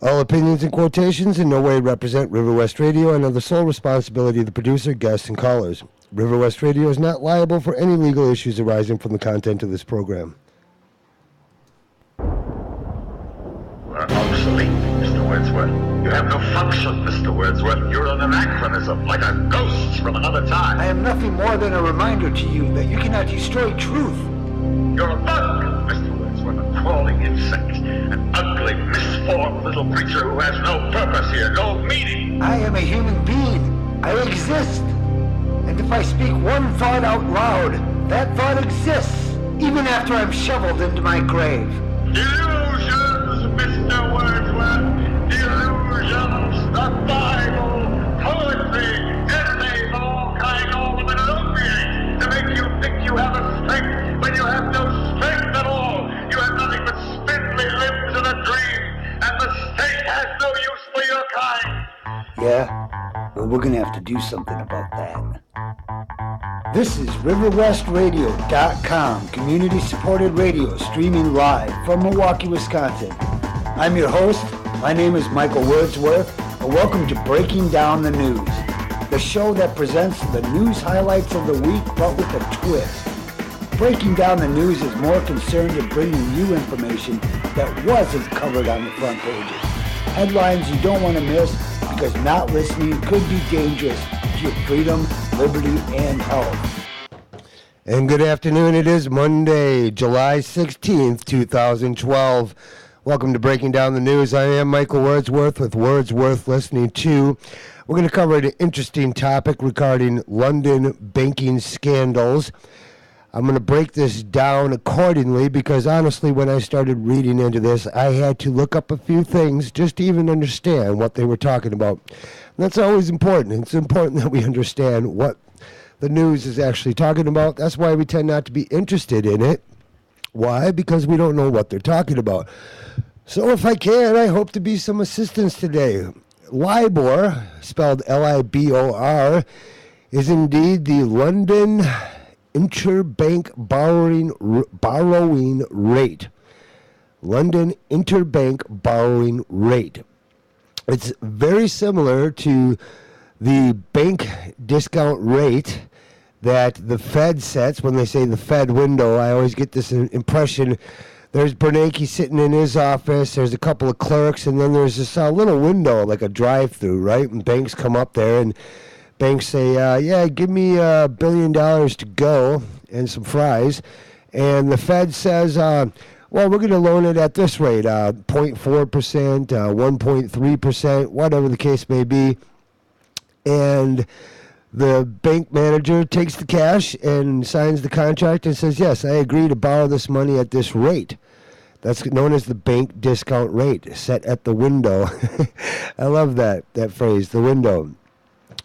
All opinions and quotations in no way represent River West Radio and are the sole responsibility of the producer, guests, and callers. River West Radio is not liable for any legal issues arising from the content of this program. Obsolete, Mr. Wordsworth. You have no function, Mr. Wordsworth. You're an anachronism, like a ghost from another time. I am nothing more than a reminder to you that you cannot destroy truth. You're a bug, Mr. Wordsworth, a crawling insect, an ugly, misformed little creature who has no purpose here, no meaning. I am a human being. I exist. And if I speak one thought out loud, that thought exists, even after I'm shoveled into my grave. Delusions, Mr. Wordsworth. Delusions. The Bible, poetry, essays of all kinds, all of it appropriate to make you think you have a strength when you have no strength at all. You have nothing but spindly limbs and a dream, and the state has no use for your kind. Yeah? Well, we're gonna have to do something about that. This is RiverWestRadio.com, community-supported radio streaming live from Milwaukee, Wisconsin. I'm your host. My name is Michael Wordsworth, and welcome to Breaking Down the News, the show that presents the news highlights of the week, but with a twist. Breaking Down the News is more concerned in bringing you information that wasn't covered on the front pages. Headlines you don't want to miss, because not listening could be dangerous to your freedom, liberty, and health. And good afternoon. It is Monday, July 16th, 2012. Welcome to Breaking Down the News. I am Michael Wordsworth with Wordsworth Listening To. We're going to cover an interesting topic regarding London banking scandals. I'm going to break this down accordingly because honestly, when I started reading into this, I had to look up a few things just to even understand what they were talking about. And that's always important. It's important that we understand what the news is actually talking about. That's why we tend not to be interested in it. Why? Because we don't know what they're talking about. So if I can, I hope to be some assistance today. LIBOR, spelled L-I-B-O-R, is indeed the London Interbank Borrowing Rate. London Interbank Borrowing Rate. It's very similar to the bank discount rate that the Fed sets. When they say the Fed window, I always get this impression. There's Bernanke sitting in his office, there's a couple of clerks, and then there's this little window, like a drive-through, right? And banks come up there, and banks say, yeah, give me $1 billion to go and some fries. And the Fed says, well, we're going to loan it at this rate, 0.4%, 1.3%, whatever the case may be. And the bank manager takes the cash and signs the contract and says, yes, I agree to borrow this money at this rate. That's known as the bank discount rate, set at the window. I love that phrase, the window.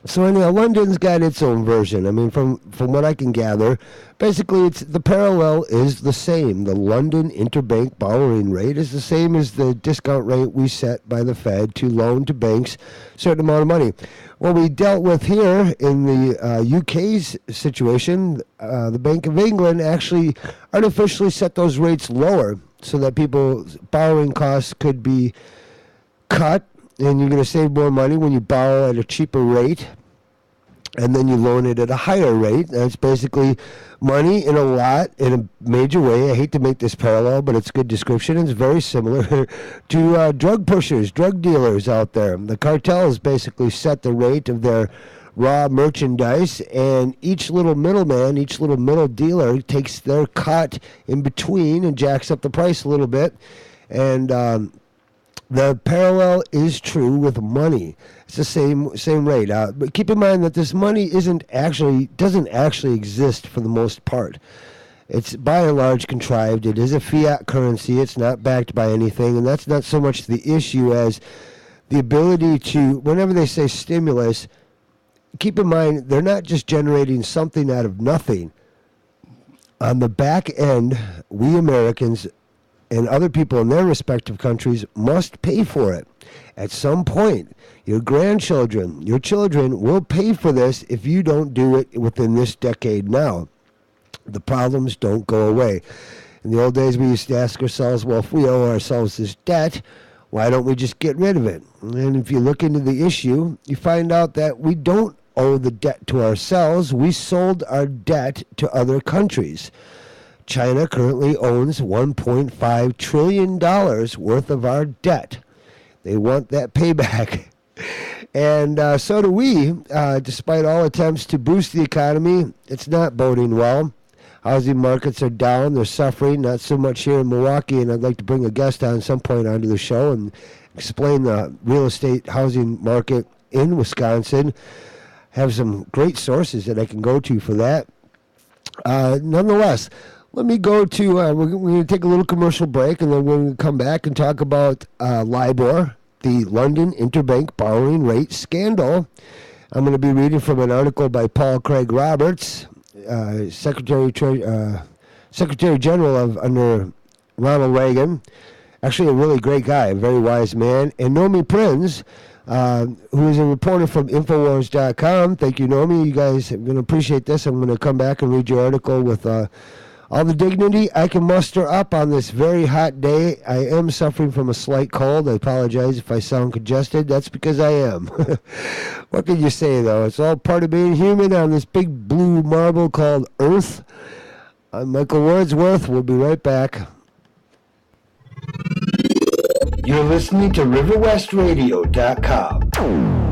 So anyhow, London's got its own version. I mean, from what I can gather, basically the parallel is the same. The London Interbank Borrowing Rate is the same as the discount rate we set by the Fed to loan to banks a certain amount of money. What we dealt with here in the UK's situation, the Bank of England actually artificially set those rates lower so that people's borrowing costs could be cut. And you're going to save more money when you borrow at a cheaper rate, and then you loan it at a higher rate. That's basically money in a major way. I hate to make this parallel, but it's a good description. It's very similar to drug pushers, drug dealers out there. The cartels basically set the rate of their raw merchandise, and each little middleman, each little middle dealer takes their cut in between and jacks up the price a little bit. And the parallel is true with money. It's the same rate. But keep in mind that this money doesn't actually exist for the most part. It's by and large contrived. It is a fiat currency. It's not backed by anything, and that's not so much the issue as the ability to, whenever they say stimulus, keep in mind they're not just generating something out of nothing. On the back end, we Americans and other people in their respective countries must pay for it. At some point, your grandchildren, your children will pay for this if you don't do it within this decade now. The problems don't go away. In the old days, we used to ask ourselves, well, if we owe ourselves this debt, Why don't we just get rid of it? And if you look into the issue, you find out that we don't owe the debt to ourselves. We sold our debt to other countries. China currently owns $1.5 trillion worth of our debt. They want that payback. And so do we. Despite all attempts to boost the economy, it's not boding well. Housing markets are down. They're suffering, not so much here in Milwaukee. And I'd like to bring a guest on some point onto the show and explain the real estate housing market in Wisconsin. Have some great sources that I can go to for that. Nonetheless, let me go to, we're going to take a little commercial break, and then we're going to come back and talk about LIBOR, the London Interbank Borrowing Rate Scandal. I'm going to be reading from an article by Paul Craig Roberts, Secretary General of under Ronald Reagan. Actually, a really great guy, a very wise man. And Nomi Prinz, who is a reporter from Infowars.com. Thank you, Nomi. You guys are going to appreciate this. I'm going to come back and read your article with all the dignity I can muster up on this very hot day. I am suffering from a slight cold. I apologize if I sound congested. That's because I am. What can you say, though? It's all part of being human on this big blue marble called Earth. I'm Michael Wordsworth. We'll be right back. You're listening to RiverWestRadio.com.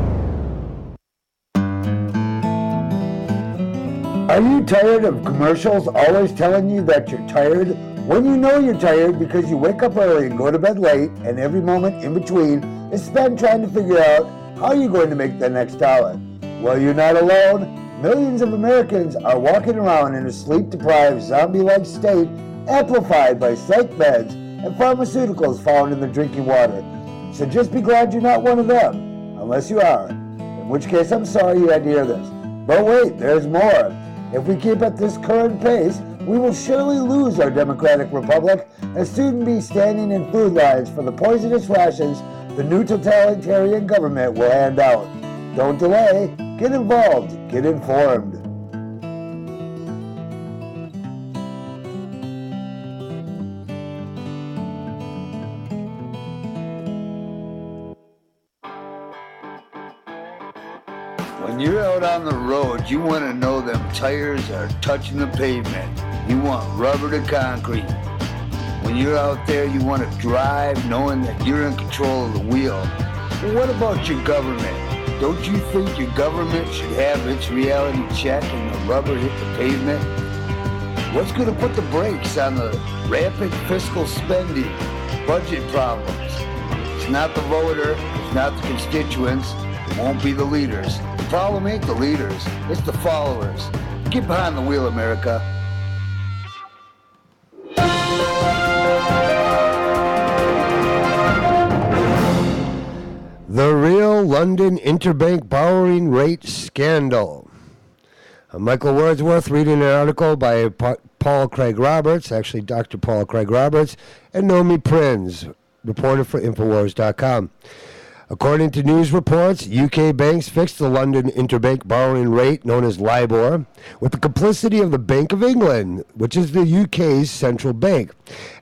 Are you tired of commercials always telling you that you're tired? When you know you're tired because you wake up early and go to bed late, and every moment in between is spent trying to figure out how you're going to make the next dollar. Well, you're not alone. Millions of Americans are walking around in a sleep-deprived, zombie-like state, amplified by psych meds and pharmaceuticals found in the drinking water. So just be glad you're not one of them, unless you are, in which case I'm sorry you had to hear this. But wait, there's more. If we keep at this current pace, we will surely lose our democratic republic and soon be standing in food lines for the poisonous rations the new totalitarian government will hand out. Don't delay. Get involved. Get informed. When you're out on the road, you want to know them tires are touching the pavement. You want rubber to concrete. When you're out there, you want to drive knowing that you're in control of the wheel. But what about your government? Don't you think your government should have its reality check and the rubber hit the pavement? What's going to put the brakes on the rampant fiscal spending, budget problems? It's not the voter, it's not the constituents, it won't be the leaders. The problem ain't the leaders, it's the followers. Get behind the wheel, America. The real London Interbank Borrowing Rate Scandal. I'm Michael Wordsworth reading an article by Paul Craig Roberts, actually Dr. Paul Craig Roberts, and Nomi Prinz, reporter for Infowars.com. According to news reports, UK banks fixed the London interbank borrowing rate, known as LIBOR, with the complicity of the Bank of England, which is the UK's central bank,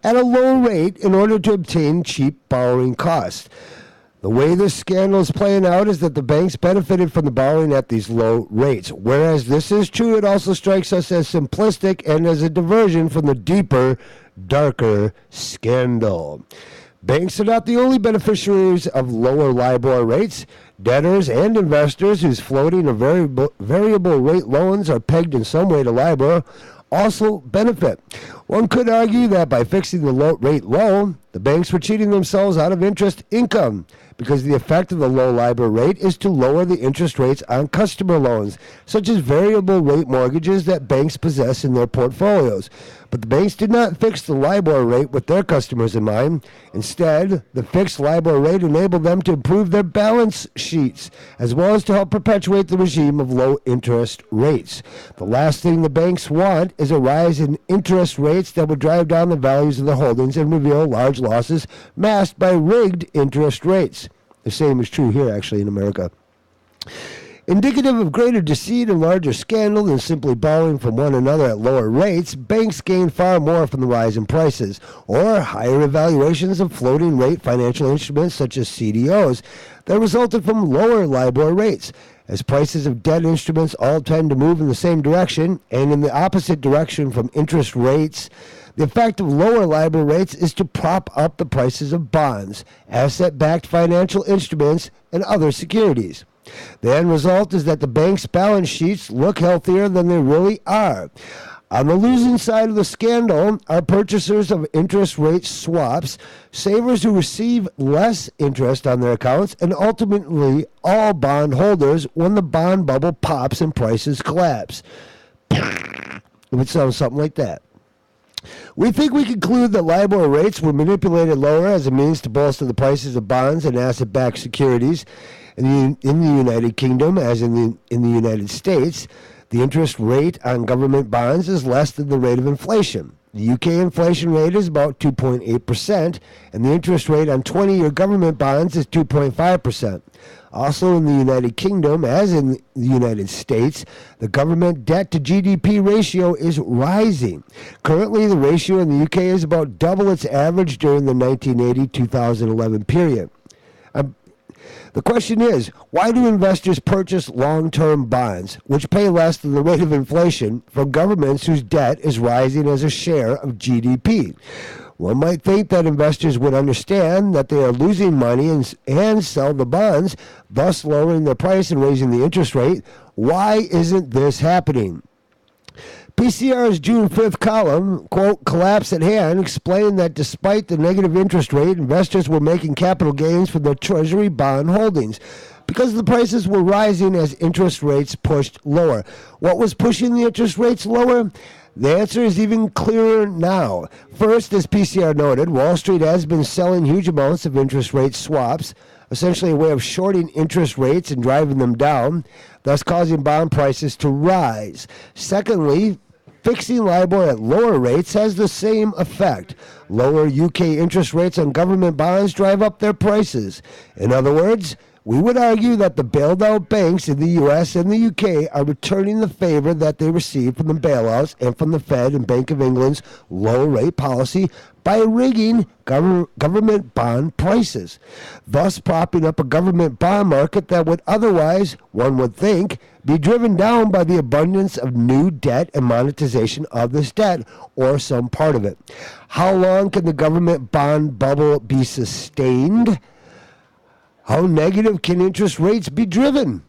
at a low rate in order to obtain cheap borrowing costs. The way this scandal is playing out is that the banks benefited from the borrowing at these low rates. Whereas this is true, it also strikes us as simplistic and as a diversion from the deeper, darker scandal. Banks are not the only beneficiaries of lower LIBOR rates. Debtors and investors whose floating or variable rate loans are pegged in some way to LIBOR also benefit. One could argue that by fixing the rate low, the banks were cheating themselves out of interest income, because the effect of the low LIBOR rate is to lower the interest rates on customer loans, such as variable rate mortgages that banks possess in their portfolios. But the banks did not fix the LIBOR rate with their customers in mind. Instead, the fixed LIBOR rate enabled them to improve their balance sheets, as well as to help perpetuate the regime of low interest rates. The last thing the banks want is a rise in interest rates that will drive down the values of the holdings and reveal large losses masked by rigged interest rates. The same is true here, actually, in America. Indicative of greater deceit and larger scandal than simply borrowing from one another at lower rates, banks gain far more from the rise in prices, or higher evaluations of floating rate financial instruments such as CDOs that resulted from lower LIBOR rates. As prices of debt instruments all tend to move in the same direction and in the opposite direction from interest rates, the effect of lower LIBOR rates is to prop up the prices of bonds, asset-backed financial instruments, and other securities. The end result is that the bank's balance sheets look healthier than they really are. On the losing side of the scandal are purchasers of interest rate swaps, savers who receive less interest on their accounts, and ultimately all bond holders when the bond bubble pops and prices collapse. It would sound something like that. We think we conclude that LIBOR rates were manipulated lower as a means to bolster the prices of bonds and asset-backed securities in the United Kingdom as in the United States. The interest rate on government bonds is less than the rate of inflation. The UK inflation rate is about 2.8%, and the interest rate on 20-year government bonds is 2.5%. Also in the United Kingdom, as in the United States, the government debt to GDP ratio is rising. Currently, the ratio in the UK is about double its average during the 1980-2011 period. The question is, why do investors purchase long-term bonds, which pay less than the rate of inflation, from governments whose debt is rising as a share of GDP? One might think that investors would understand that they are losing money and sell the bonds, thus lowering their price and raising the interest rate. Why isn't this happening? PCR's June 5th column, quote, Collapse at Hand, explained that despite the negative interest rate, investors were making capital gains from their Treasury bond holdings because the prices were rising as interest rates pushed lower. What was pushing the interest rates lower? The answer is even clearer now. First, as PCR noted, Wall Street has been selling huge amounts of interest rate swaps, essentially a way of shorting interest rates and driving them down, thus causing bond prices to rise. Secondly, fixing LIBOR at lower rates has the same effect. Lower UK interest rates on government bonds drive up their prices. In other words, we would argue that the bailed-out banks in the U.S. and the UK are returning the favor that they received from the bailouts and from the Fed and Bank of England's low-rate policy by rigging government bond prices, thus propping up a government bond market that would otherwise, one would think, be driven down by the abundance of new debt and monetization of this debt, or some part of it. How long can the government bond bubble be sustained? How negative can interest rates be driven?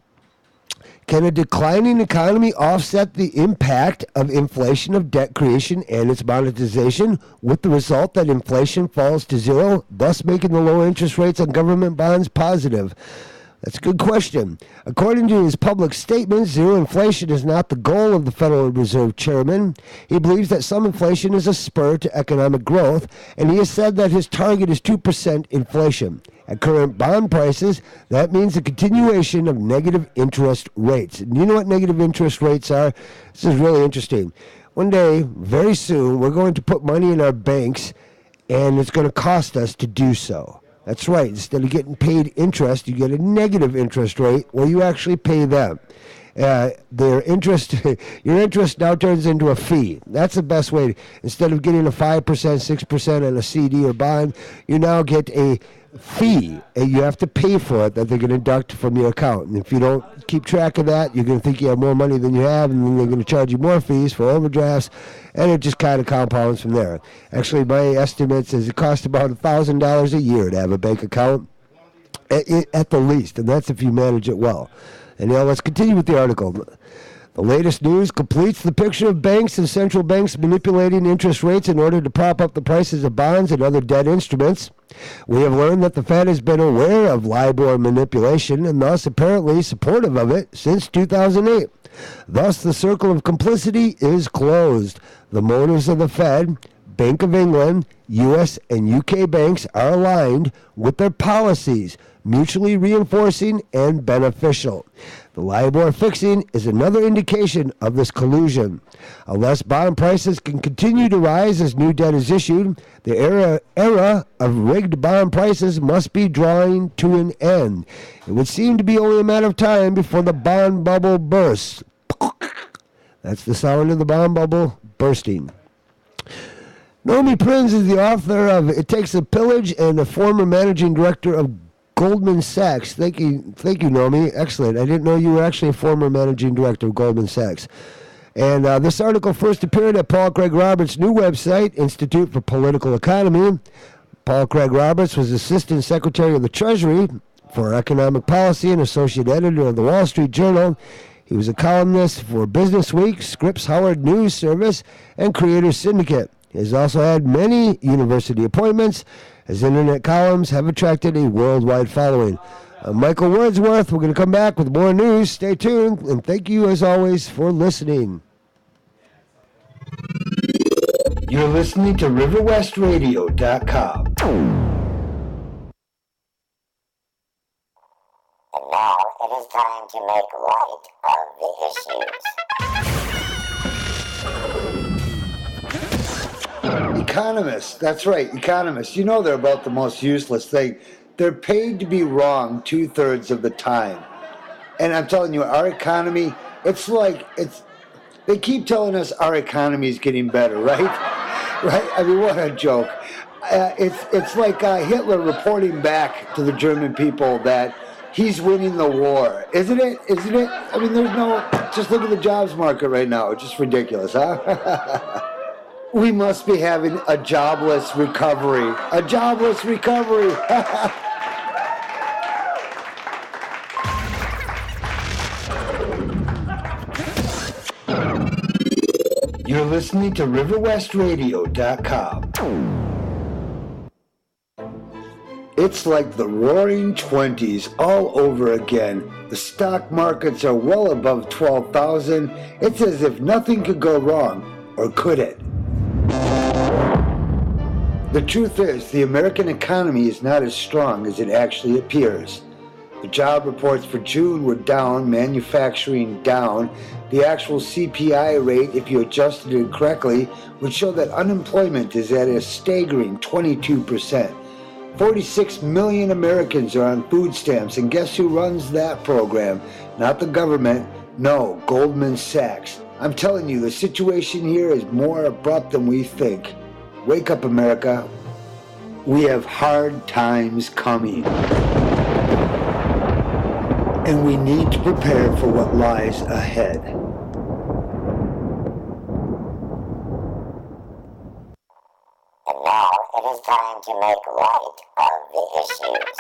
Can a declining economy offset the impact of inflation of debt creation and its monetization, with the result that inflation falls to zero, thus making the low interest rates on government bonds positive? That's a good question. According to his public statement, zero inflation is not the goal of the Federal Reserve Chairman. He believes that some inflation is a spur to economic growth, and he has said that his target is 2% inflation. At current bond prices, that means a continuation of negative interest rates. And you know what negative interest rates are? This is really interesting. One day, very soon, we're going to put money in our banks, and it's going to cost us to do so. That's right. Instead of getting paid interest, you get a negative interest rate where you actually pay them. Their interest, your interest now turns into a fee. That's the best way. Instead of getting a 5%, 6% on a CD or bond, you now get a fee, and you have to pay for it that they're going to deduct from your account. And if you don't keep track of that, you're going to think you have more money than you have, and then they're going to charge you more fees for overdrafts, and it just kind of compounds from there. Actually, my estimates is it costs about $1,000 a year to have a bank account, at the least, and that's if you manage it well. And now let's continue with the article. The latest news completes the picture of banks and central banks manipulating interest rates in order to prop up the prices of bonds and other debt instruments. We have learned that the Fed has been aware of LIBOR manipulation and thus apparently supportive of it since 2008. Thus, the circle of complicity is closed. The motives of the Fed, Bank of England, U.S. and U.K. banks are aligned with their policies, mutually reinforcing and beneficial. The LIBOR fixing is another indication of this collusion. Unless bond prices can continue to rise as new debt is issued, the era of rigged bond prices must be drawing to an end. It would seem to be only a matter of time before the bond bubble bursts. That's the sound of the bond bubble bursting. Naomi Prinz is the author of It Takes a Pillage and a former managing director of Goldman Sachs. Thank you, Naomi. Excellent. I didn't know you were actually a former managing director of Goldman Sachs. And this article first appeared at Paul Craig Roberts' new website, Institute for Political Economy. Paul Craig Roberts was Assistant Secretary of the Treasury for Economic Policy and Associate Editor of the Wall Street Journal. He was a columnist for Business Week, Scripps Howard News Service, and Creators Syndicate. He has also had many university appointments. His internet columns have attracted a worldwide following. I'm Michael Wordsworth. We're going to come back with more news. Stay tuned, and thank you, as always, for listening. You're listening to RiverWestRadio.com. And now it is time to make light of the issues. Economists, that's right, economists. You know they're about the most useless thing. They're paid to be wrong 2/3 of the time. And I'm telling you, our economy, they keep telling us our economy is getting better, right? Right? I mean, what a joke. It's like Hitler reporting back to the German people that he's winning the war. Isn't it? I mean, just look at the jobs market right now. It's just ridiculous, huh? We must be having a jobless recovery. A jobless recovery. You're listening to RiverWestRadio.com. It's like the roaring 20s all over again. The stock markets are well above 12,000. It's as if nothing could go wrong, or could it? The truth is, the American economy is not as strong as it actually appears. The job reports for June were down, manufacturing down. The actual CPI rate, if you adjusted it correctly, would show that unemployment is at a staggering 22%. 46 million Americans are on food stamps, and guess who runs that program? Not the government, no, Goldman Sachs. I'm telling you, the situation here is more abrupt than we think. Wake up, America. We have hard times coming. And we need to prepare for what lies ahead. And now it is time to make light of the issues.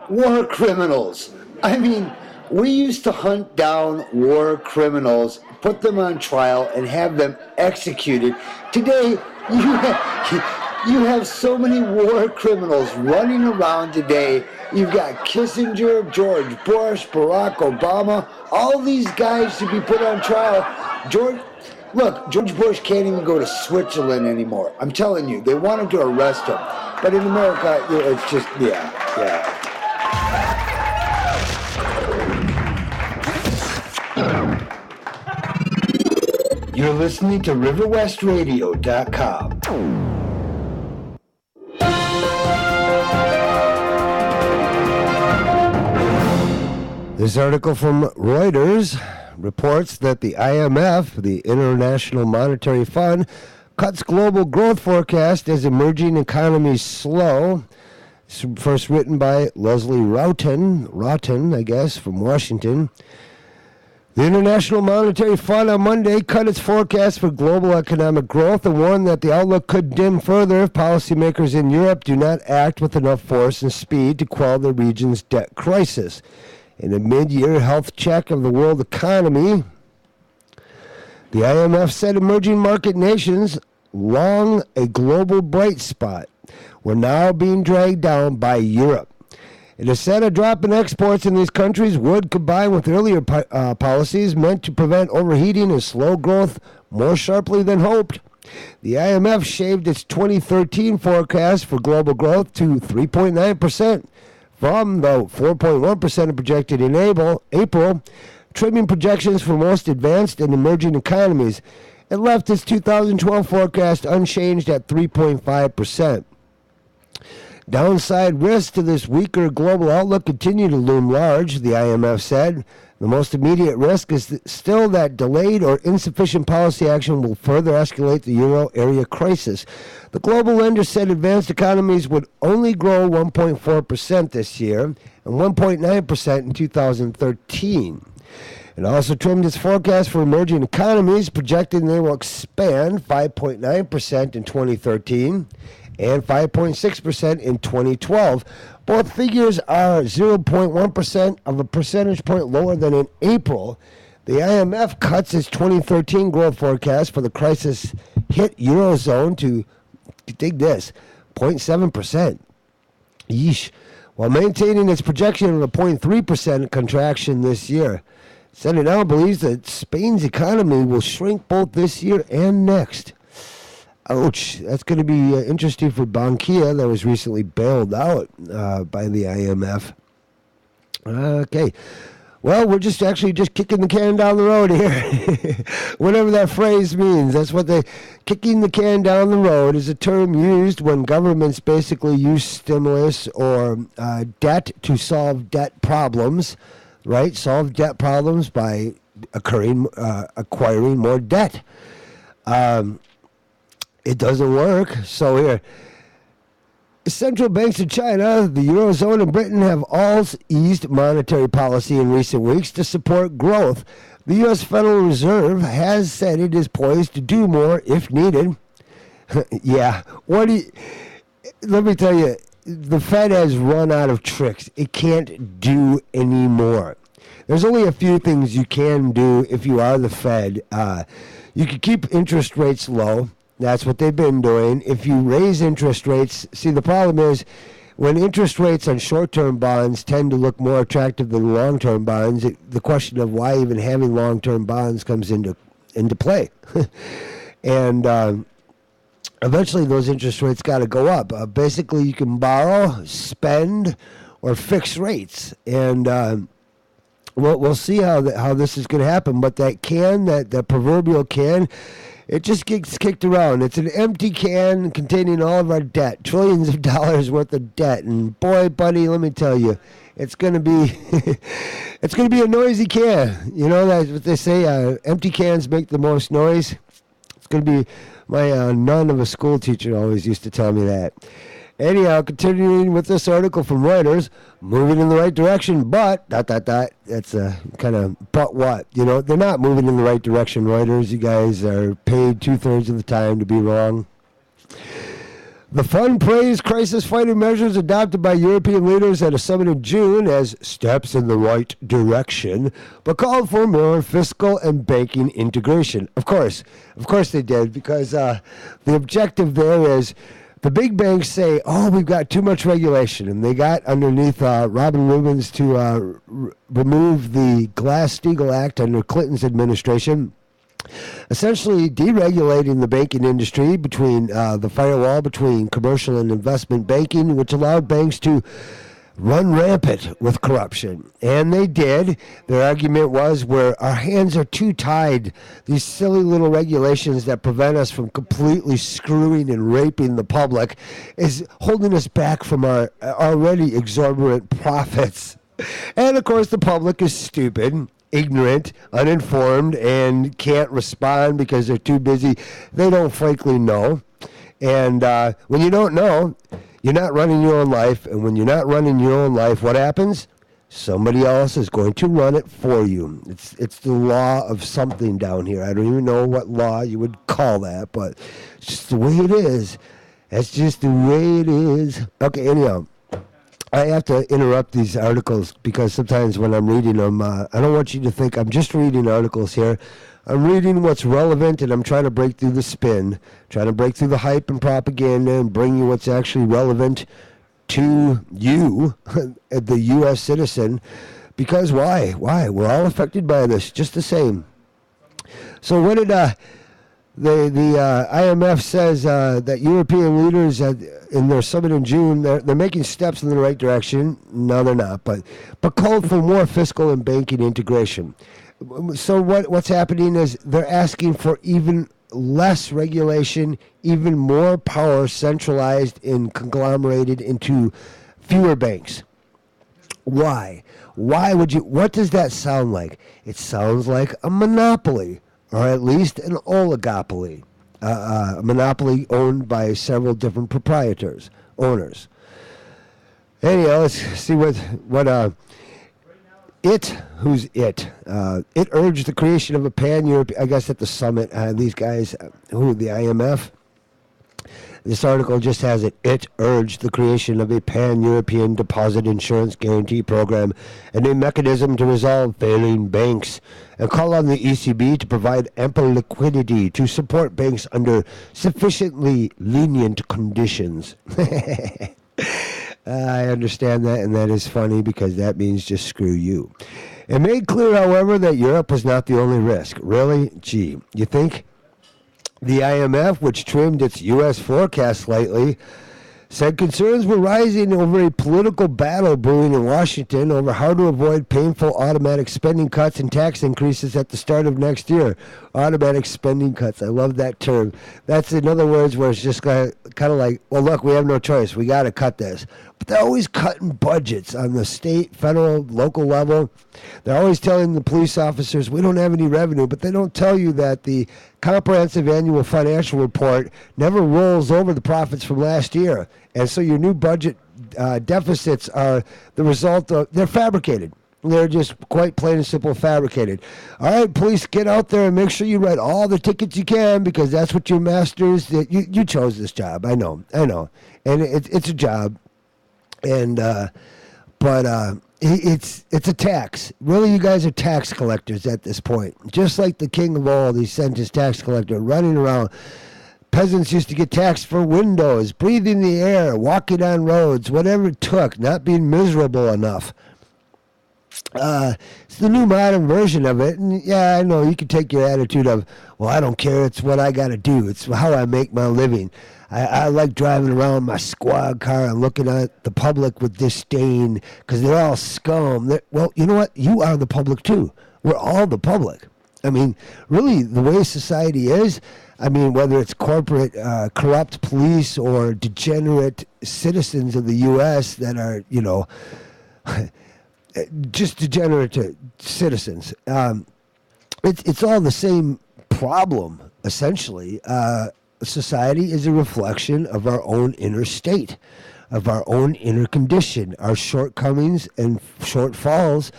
War criminals. I mean, we used to hunt down war criminals, put them on trial, and have them executed. Today, you have so many war criminals running around today. You've got Kissinger, George Bush, Barack Obama. All these guys should be put on trial. George Bush can't even go to Switzerland anymore. I'm telling you, they wanted to arrest him. But in America, it's just, yeah. You're listening to RiverWestRadio.com. This article from Reuters reports that the IMF, the International Monetary Fund, cuts global growth forecast as emerging economies slow. It's first written by Leslie Roughton, I guess, from Washington. The International Monetary Fund on Monday cut its forecast for global economic growth and warned that the outlook could dim further if policymakers in Europe do not act with enough force and speed to quell the region's debt crisis. In a mid-year health check of the world economy, the IMF said emerging market nations, long a global bright spot, were now being dragged down by Europe. It is said a drop in exports in these countries would combine with earlier policies meant to prevent overheating and slow growth more sharply than hoped. The IMF shaved its 2013 forecast for global growth to 3.9% from the 4.1% projected in April, trimming projections for most advanced and emerging economies. It left its 2012 forecast unchanged at 3.5%. Downside risks to this weaker global outlook continue to loom large, the IMF said. The most immediate risk is still that delayed or insufficient policy action will further escalate the euro area crisis. The global lender said advanced economies would only grow 1.4% this year and 1.9% in 2013. It also trimmed its forecast for emerging economies, projecting they will expand 5.9% in 2013 and 5.6% in 2012. Both figures are 0.1% of a percentage point lower than in April. The IMF cuts its 2013 growth forecast for the crisis-hit Eurozone to, dig this, 0.7%. Yeesh. While maintaining its projection of a 0.3% contraction this year. Senate now believes that Spain's economy will shrink both this year and next. Ouch. That's going to be interesting for Bankia that was recently bailed out by the IMF. Okay. Well, we're just kicking the can down the road here. Whatever that phrase means. That's what kicking the can down the road is a term used when governments basically use stimulus or debt to solve debt problems, right? Solve debt problems by acquiring more debt. It doesn't work. So here, central banks in China, the Eurozone, and Britain have all eased monetary policy in recent weeks to support growth. The U.S. Federal Reserve has said it is poised to do more if needed. Yeah. Let me tell you, the Fed has run out of tricks. It can't do any more. There's only a few things you can do if you are the Fed. You can keep interest rates low. That's what they've been doing. If you raise interest rates, see, the problem is when interest rates on short-term bonds tend to look more attractive than long-term bonds, the question of why even having long-term bonds comes into play. And eventually those interest rates got to go up. Basically, you can borrow, spend, or fix rates. And we'll see how this is going to happen. But that proverbial can, it just gets kicked around. It's an empty can containing all of our debt, trillions of dollars worth of debt. And boy, buddy, let me tell you, it's going to be a noisy can. You know, that's what they say, empty cans make the most noise. It's going to be, my nun of a school teacher always used to tell me that. Anyhow, continuing with this article from Reuters, moving in the right direction, but, that's kind of, but what? You know, they're not moving in the right direction, Reuters. You guys are paid 2/3 of the time to be wrong. The fund praised crisis fighting measures adopted by European leaders at a summit in June as steps in the right direction, but called for more fiscal and banking integration. Of course they did, because the objective there is, the big banks say, we've got too much regulation, and they got underneath Robin Rubens to remove the Glass-Steagall Act under Clinton's administration, essentially deregulating the banking industry between the firewall between commercial and investment banking, which allowed banks to run rampant with corruption. And they did. Their argument was, where our hands are too tied, these silly little regulations that prevent us from completely screwing and raping the public is holding us back from our already exorbitant profits. And of course the public is stupid, ignorant, uninformed, and can't respond because they're too busy. They don't frankly know. And when you don't know, you're not running your own life, and when you're not running your own life, what happens? Somebody else is going to run it for you. It's the law of something down here. I don't even know what law you would call that, but it's just the way it is. That's just the way it is. Okay, anyhow, I have to interrupt these articles because sometimes when I'm reading them, I don't want you to think I'm just reading articles here. I'm reading what's relevant, and I'm trying to break through the spin, trying to break through the hype and propaganda and bring you what's actually relevant to you, the U.S. citizen, because why? Why? We're all affected by this, just the same. So what did the IMF says that European leaders in their summit in June, they're making steps in the right direction. No, they're not, but called for more fiscal and banking integration. So what's happening is they're asking for even less regulation, even more power centralized and conglomerated into fewer banks. Why? Why would you? What does that sound like? It sounds like a monopoly, or at least an oligopoly, a monopoly owned by several different owners. Anyhow, let's see what who's it? It urged the creation of a pan-European, I guess at the summit, these guys, the IMF, this article just has it. It urged the creation of a pan-European deposit insurance guarantee program and a mechanism to resolve failing banks, and call on the ECB to provide ample liquidity to support banks under sufficiently lenient conditions. I understand that, and that is funny because that means just screw you. It made clear, however, that Europe was not the only risk. Really? Gee, you think? The IMF, which trimmed its U.S. forecast slightly, said concerns were rising over a political battle brewing in Washington over how to avoid painful automatic spending cuts and tax increases at the start of next year. Automatic spending cuts. I love that term. That's, in other words, where it's just kind of like, well, look, we have no choice. We got to cut this. But they're always cutting budgets on the state, federal, local level. They're always telling the police officers, we don't have any revenue, but they don't tell you that the comprehensive annual financial report never rolls over the profits from last year. And so your new budget deficits are the result of, they're fabricated. They're just quite plain and simple fabricated. All right, police, get out there and make sure you write all the tickets you can, because that's what your masters, you chose this job. I know. And it's a job. And, but it's a tax. Really, you guys are tax collectors at this point. Just like the king of all, he sent his tax collector running around. Peasants used to get taxed for windows, breathing the air, walking on roads, whatever it took, not being miserable enough. It's the new modern version of it. And yeah, I know you can take your attitude of, well, I don't care. It's what I got to do. It's how I make my living. I like driving around my squad car and looking at the public with disdain because they're all scum. Well, you know what? You are the public too. We're all the public. I mean, really, the way society is, I mean, whether it's corporate, corrupt police or degenerate citizens of the U.S. that are, you know, just degenerate citizens. It's all the same problem, essentially. Society is a reflection of our own inner state, of our own inner condition, our shortcomings and shortfalls.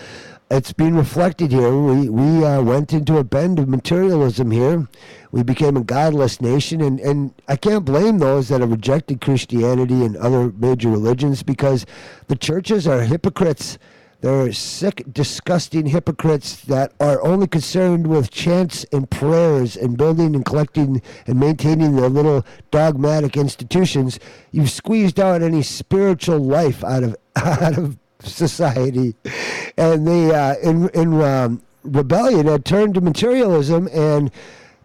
It's being reflected here. We went into a bend of materialism here. We became a godless nation, and I can't blame those that have rejected Christianity and other major religions, because the churches are hypocrites. They're sick, disgusting hypocrites that are only concerned with chants and prayers and building and collecting and maintaining their little dogmatic institutions. You've squeezed out any spiritual life out of society, and they in rebellion had turned to materialism. And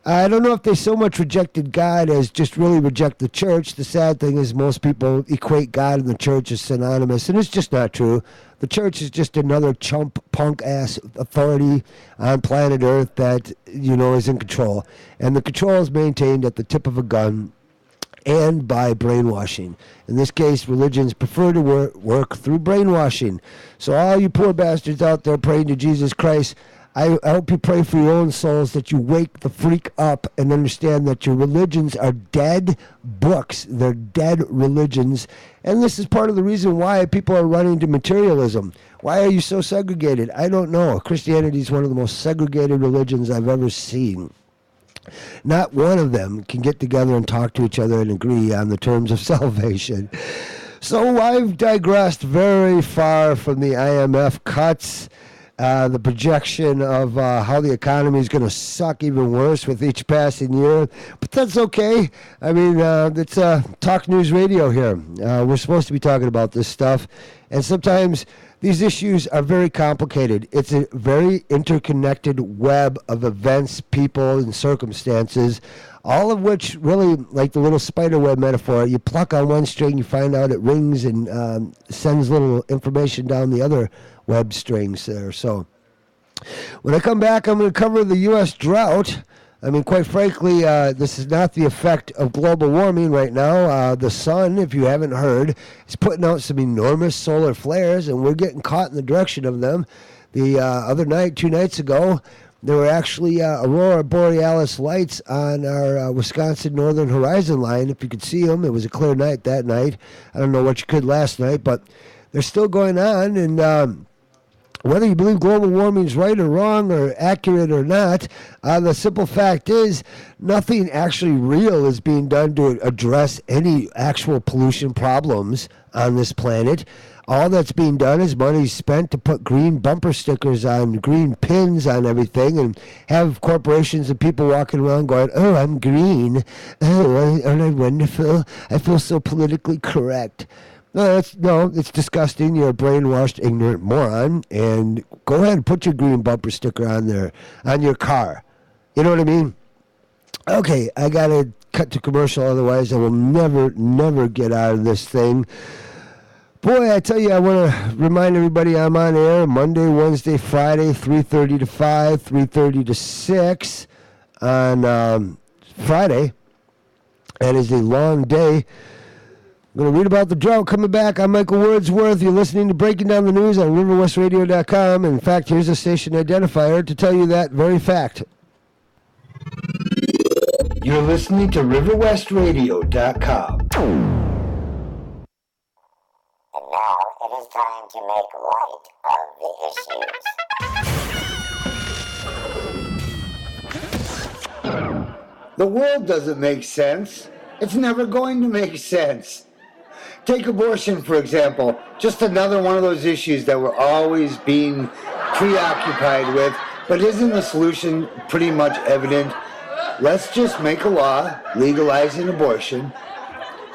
I don't know if they so much rejected God as just really reject the church. The sad thing is most people equate God and the church as synonymous, and it's just not true. The church is just another chump, punk-ass authority on planet Earth that, you know, is in control. And the control is maintained at the tip of a gun and by brainwashing. In this case, religions prefer to work through brainwashing. So all you poor bastards out there praying to Jesus Christ, I hope you pray for your own souls, that you wake the freak up and understand that your religions are dead books. They're dead religions. And this is part of the reason why people are running to materialism. Why are you so segregated? I don't know. Christianity is one of the most segregated religions I've ever seen. Not one of them can get together and talk to each other and agree on the terms of salvation. So I've digressed very far from the IMF cuts. the projection of how the economy is going to suck even worse with each passing year. But that's okay. I mean, it's Talk News Radio here. We're supposed to be talking about this stuff. And sometimes these issues are very complicated. It's a very interconnected web of events, people, and circumstances, all of which really, like the little spider web metaphor, you pluck on one string, you find out it rings and sends little information down the other web strings there. So when I come back, I'm going to cover the U.S. drought. I mean, quite frankly, this is not the effect of global warming right now. The sun, if you haven't heard, is putting out some enormous solar flares, and we're getting caught in the direction of them. The other night, 2 nights ago, there were actually aurora borealis lights on our Wisconsin northern horizon line. If you could see them, it was a clear night that night. I don't know what you could last night, but they're still going on, and whether you believe global warming is right or wrong or accurate or not, the simple fact is nothing actually real is being done to address any actual pollution problems on this planet. All that's being done is money spent to put green bumper stickers on, green pins on everything, and have corporations and people walking around going, "Oh, I'm green. Oh, aren't I wonderful? I feel so politically correct." No, it's disgusting. You're a brainwashed, ignorant moron. And go ahead and put your green bumper sticker on there, on your car. You know what I mean? Okay, I got to cut to commercial. Otherwise, I will never get out of this thing. Boy, I tell you, I want to remind everybody I'm on air Monday, Wednesday, Friday, 3:30 to 5, 3:30 to 6 on Friday. That is a long day. I'm going to read about the drought coming back. I'm Michael Wordsworth. You're listening to Breaking Down the News on RiverWestRadio.com. In fact, here's a station identifier to tell you that very fact. You're listening to RiverWestRadio.com. And now it is time to make light of the issues. The world doesn't make sense. It's never going to make sense. Take abortion, for example, just another one of those issues that we're always being preoccupied with, but isn't the solution pretty much evident? Let's just make a law legalizing abortion.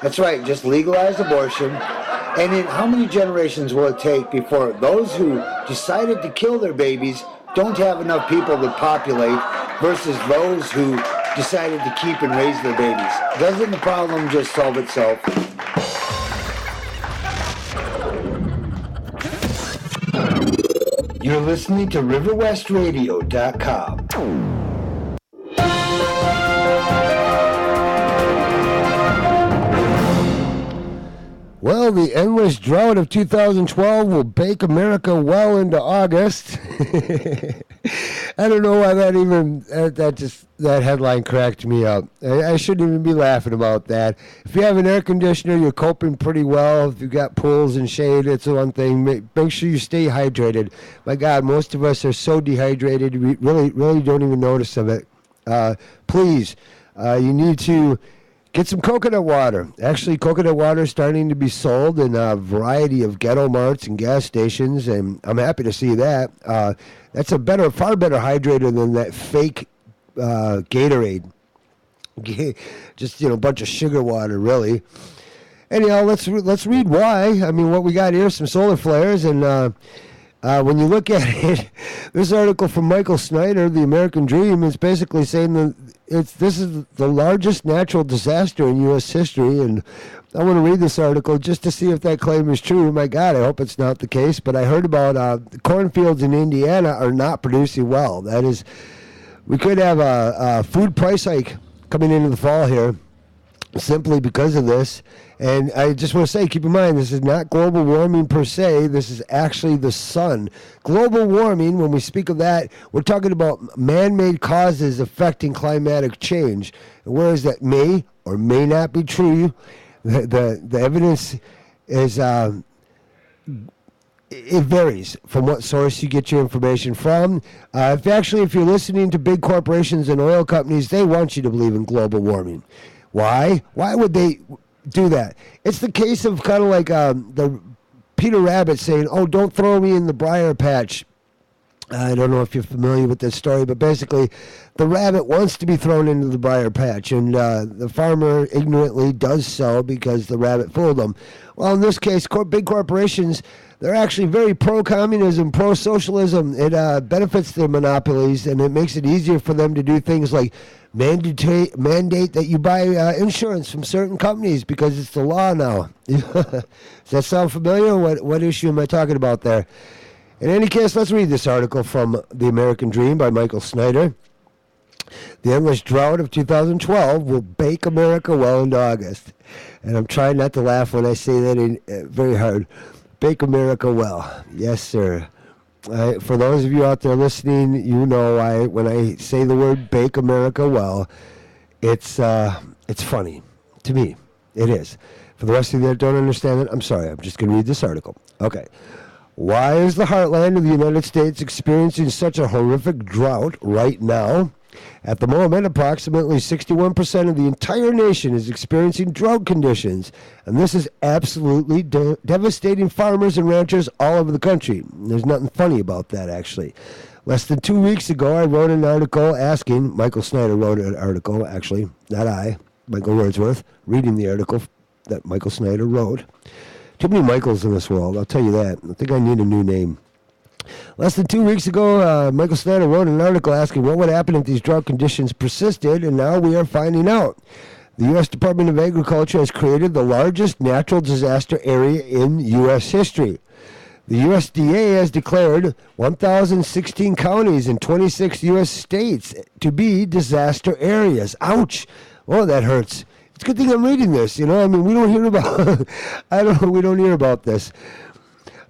That's right, just legalize abortion. And in how many generations will it take before those who decided to kill their babies don't have enough people to populate versus those who decided to keep and raise their babies? Doesn't the problem just solve itself? You're listening to RiverWestRadio.com. Well, the endless drought of 2012 will bake America well into August. I don't know why that headline cracked me up. I shouldn't even be laughing about that. If you have an air conditioner, you're coping pretty well. If you've got pools and shade, it's one thing. Make sure you stay hydrated. My God, most of us are so dehydrated, we really don't even notice of it. Please, you need to get some coconut water. Actually, coconut water is starting to be sold in a variety of ghetto marts and gas stations, and I'm happy to see that. That's a far better hydrator than that fake Gatorade. Just, a bunch of sugar water, really. Anyhow, let's read why. I mean, what we got here, some solar flares, and when you look at it, this article from Michael Snyder, The American Dream, is basically saying that this is the largest natural disaster in U.S. history, and I want to read this article just to see if that claim is true. My God, I hope it's not the case, but I heard about the cornfields in Indiana are not producing well. That is, we could have a food price hike coming into the fall here simply because of this. And I just want to say, keep in mind, this is not global warming per se. This is actually the sun. Global warming, when we speak of that, we're talking about man-made causes affecting climatic change. And whereas that may or may not be true, the evidence is it varies from what source you get your information from. If you're listening to big corporations and oil companies, they want you to believe in global warming. Why? Why would they do that? It's the case of kind of like the Peter Rabbit saying, "Oh, don't throw me in the briar patch." I don't know if you're familiar with this story, but basically, the rabbit wants to be thrown into the briar patch, and the farmer ignorantly does so because the rabbit fooled him. Well, in this case, big corporations, they're actually very pro-communism, pro-socialism. It benefits their monopolies, and it makes it easier for them to do things like mandate that you buy insurance from certain companies because it's the law now. Does that sound familiar? What issue am I talking about there? In any case, let's read this article from The American Dream by Michael Snyder. The endless drought of 2012 will bake America well into August. And I'm trying not to laugh when I say that very hard. Bake America well. Yes, sir. For those of you out there listening, you know when I say the word bake America well, it's funny. To me, it is. For the rest of you that don't understand it, I'm sorry. I'm just going to read this article. Okay. Why is the heartland of the United States experiencing such a horrific drought right now? At the moment, approximately 61% of the entire nation is experiencing drought conditions, and this is absolutely devastating farmers and ranchers all over the country. There's nothing funny about that, actually. Less than 2 weeks ago, I wrote an article asking, Michael Snyder wrote an article, actually, not I, Michael Wordsworth, reading the article that Michael Snyder wrote. Too many Michaels in this world, I'll tell you that. I think I need a new name. Less than 2 weeks ago, Michael Snyder wrote an article asking what would happen if these drought conditions persisted, and now we are finding out. The U.S. Department of Agriculture has created the largest natural disaster area in U.S. history. The USDA has declared 1,016 counties in 26 U.S. states to be disaster areas. Ouch! Oh, that hurts. It's a good thing I'm reading this, you know. I mean, we don't hear about, we don't hear about this.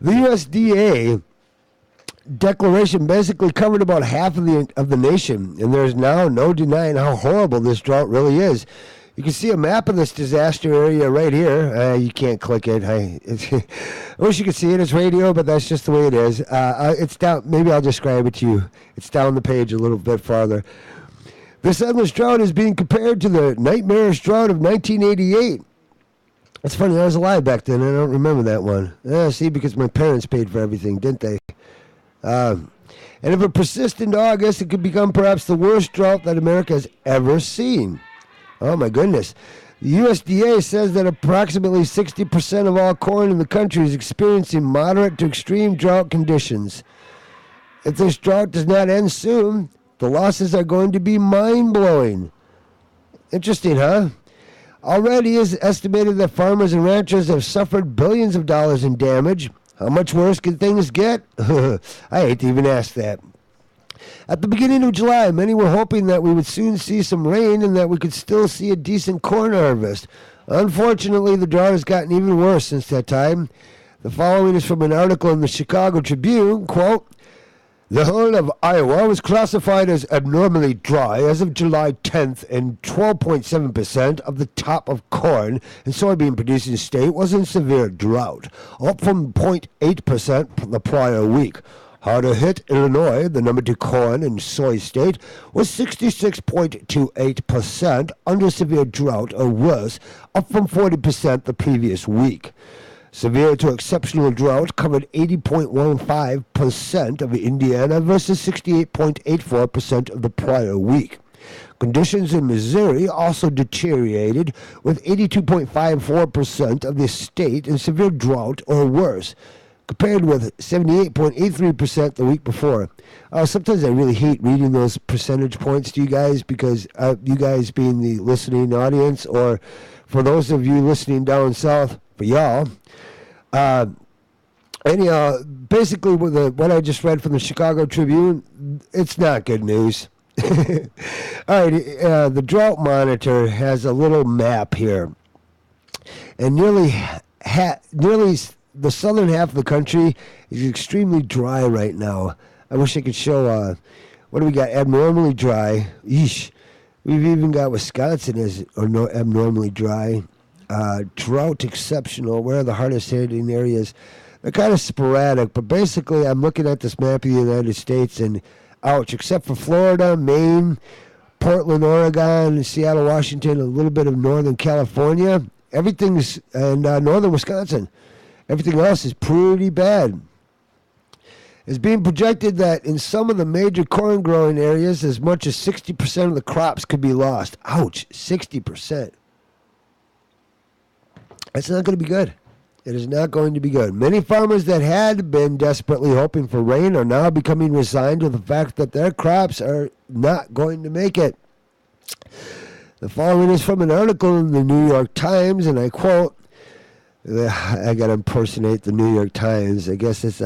The USDA declaration basically covered about half of the nation, and there's now no denying how horrible this drought really is. You can see a map of this disaster area right here. You can't click it. I wish you could see it. It's radio, but that's just the way it is. It's down. Maybe I'll describe it to you. It's down the page a little bit farther. This endless drought is being compared to the nightmarish drought of 1988. It's funny, I was alive back then. I don't remember that one. See, because my parents paid for everything, didn't they? And if it persists into August, it could become perhaps the worst drought that America has ever seen. Oh, my goodness. The USDA says that approximately 60% of all corn in the country is experiencing moderate to extreme drought conditions. If this drought does not end soon, the losses are going to be mind-blowing. Interesting, huh? Already is estimated that farmers and ranchers have suffered billions of dollars in damage. How much worse can things get? I hate to even ask that. At the beginning of July, many were hoping that we would soon see some rain and that we could still see a decent corn harvest. Unfortunately, the drought has gotten even worse since that time. The following is from an article in the Chicago Tribune, quote, "The whole of Iowa was classified as abnormally dry as of July 10th, and 12.7% of the top of corn and soybean producing state was in severe drought, up from 0.8% the prior week. Harder hit Illinois, the number 2 corn and soy state, was 66.28% under severe drought or worse, up from 40% the previous week. Severe to exceptional drought covered 80.15% of Indiana versus 68.84% of the prior week. Conditions in Missouri also deteriorated, with 82.54% of the state in severe drought or worse, compared with 78.83% the week before. Sometimes I really hate reading those percentage points to you guys because you guys being the listening audience, or for those of you listening down south, for y'all. Anyhow, basically what I just read from the Chicago Tribune, it's not good news. All right, the Drought Monitor has a little map here, and nearly the southern half of the country is extremely dry right now. I wish I could show, what do we got, abnormally dry. Yeesh. We've even got Wisconsin as abnormally dry. Drought exceptional. Where are the hardest hitting areas? They're kind of sporadic, but basically I'm looking at this map of the United States, and ouch, except for Florida, Maine, Portland, Oregon, Seattle, Washington, a little bit of Northern California, everything's, and northern Wisconsin. Everything else is pretty bad. It's being projected that in some of the major corn growing areas, as much as 60% of the crops could be lost. Ouch, 60%. That's not going to be good. It is not going to be good. Many farmers that had been desperately hoping for rain are now becoming resigned to the fact that their crops are not going to make it. The following is from an article in the New York Times, and I quote, I got to impersonate the New York Times. I guess it's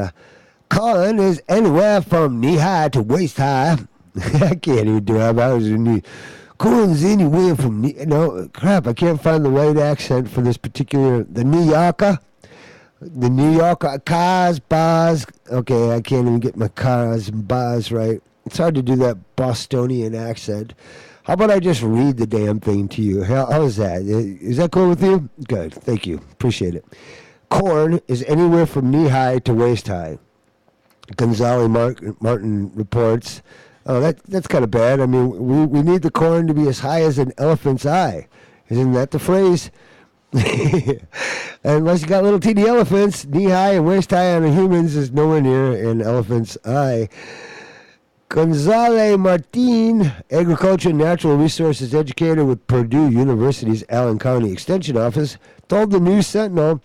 corn is anywhere from knee-high to waist-high. I can't even do it. I was in the corn's anywhere from crap. I can't find the right accent for this particular, the New Yorker. The New Yorker, cars, bars. Okay, I can't even get my cars and bars right. It's hard to do that Bostonian accent. How about I just read the damn thing to you? How is that? Is that cool with you? Good. Thank you. Appreciate it. Corn is anywhere from knee-high to waist-high. Gonzalo Martin reports. Oh, that's kind of bad. I mean, we need the corn to be as high as an elephant's eye. Isn't that the phrase? Unless you got little teeny elephants, knee-high and waist-high on a human's is nowhere near an elephant's eye. Gonzalo Martin, agriculture and natural resources educator with Purdue University's Allen County Extension Office, told the News Sentinel,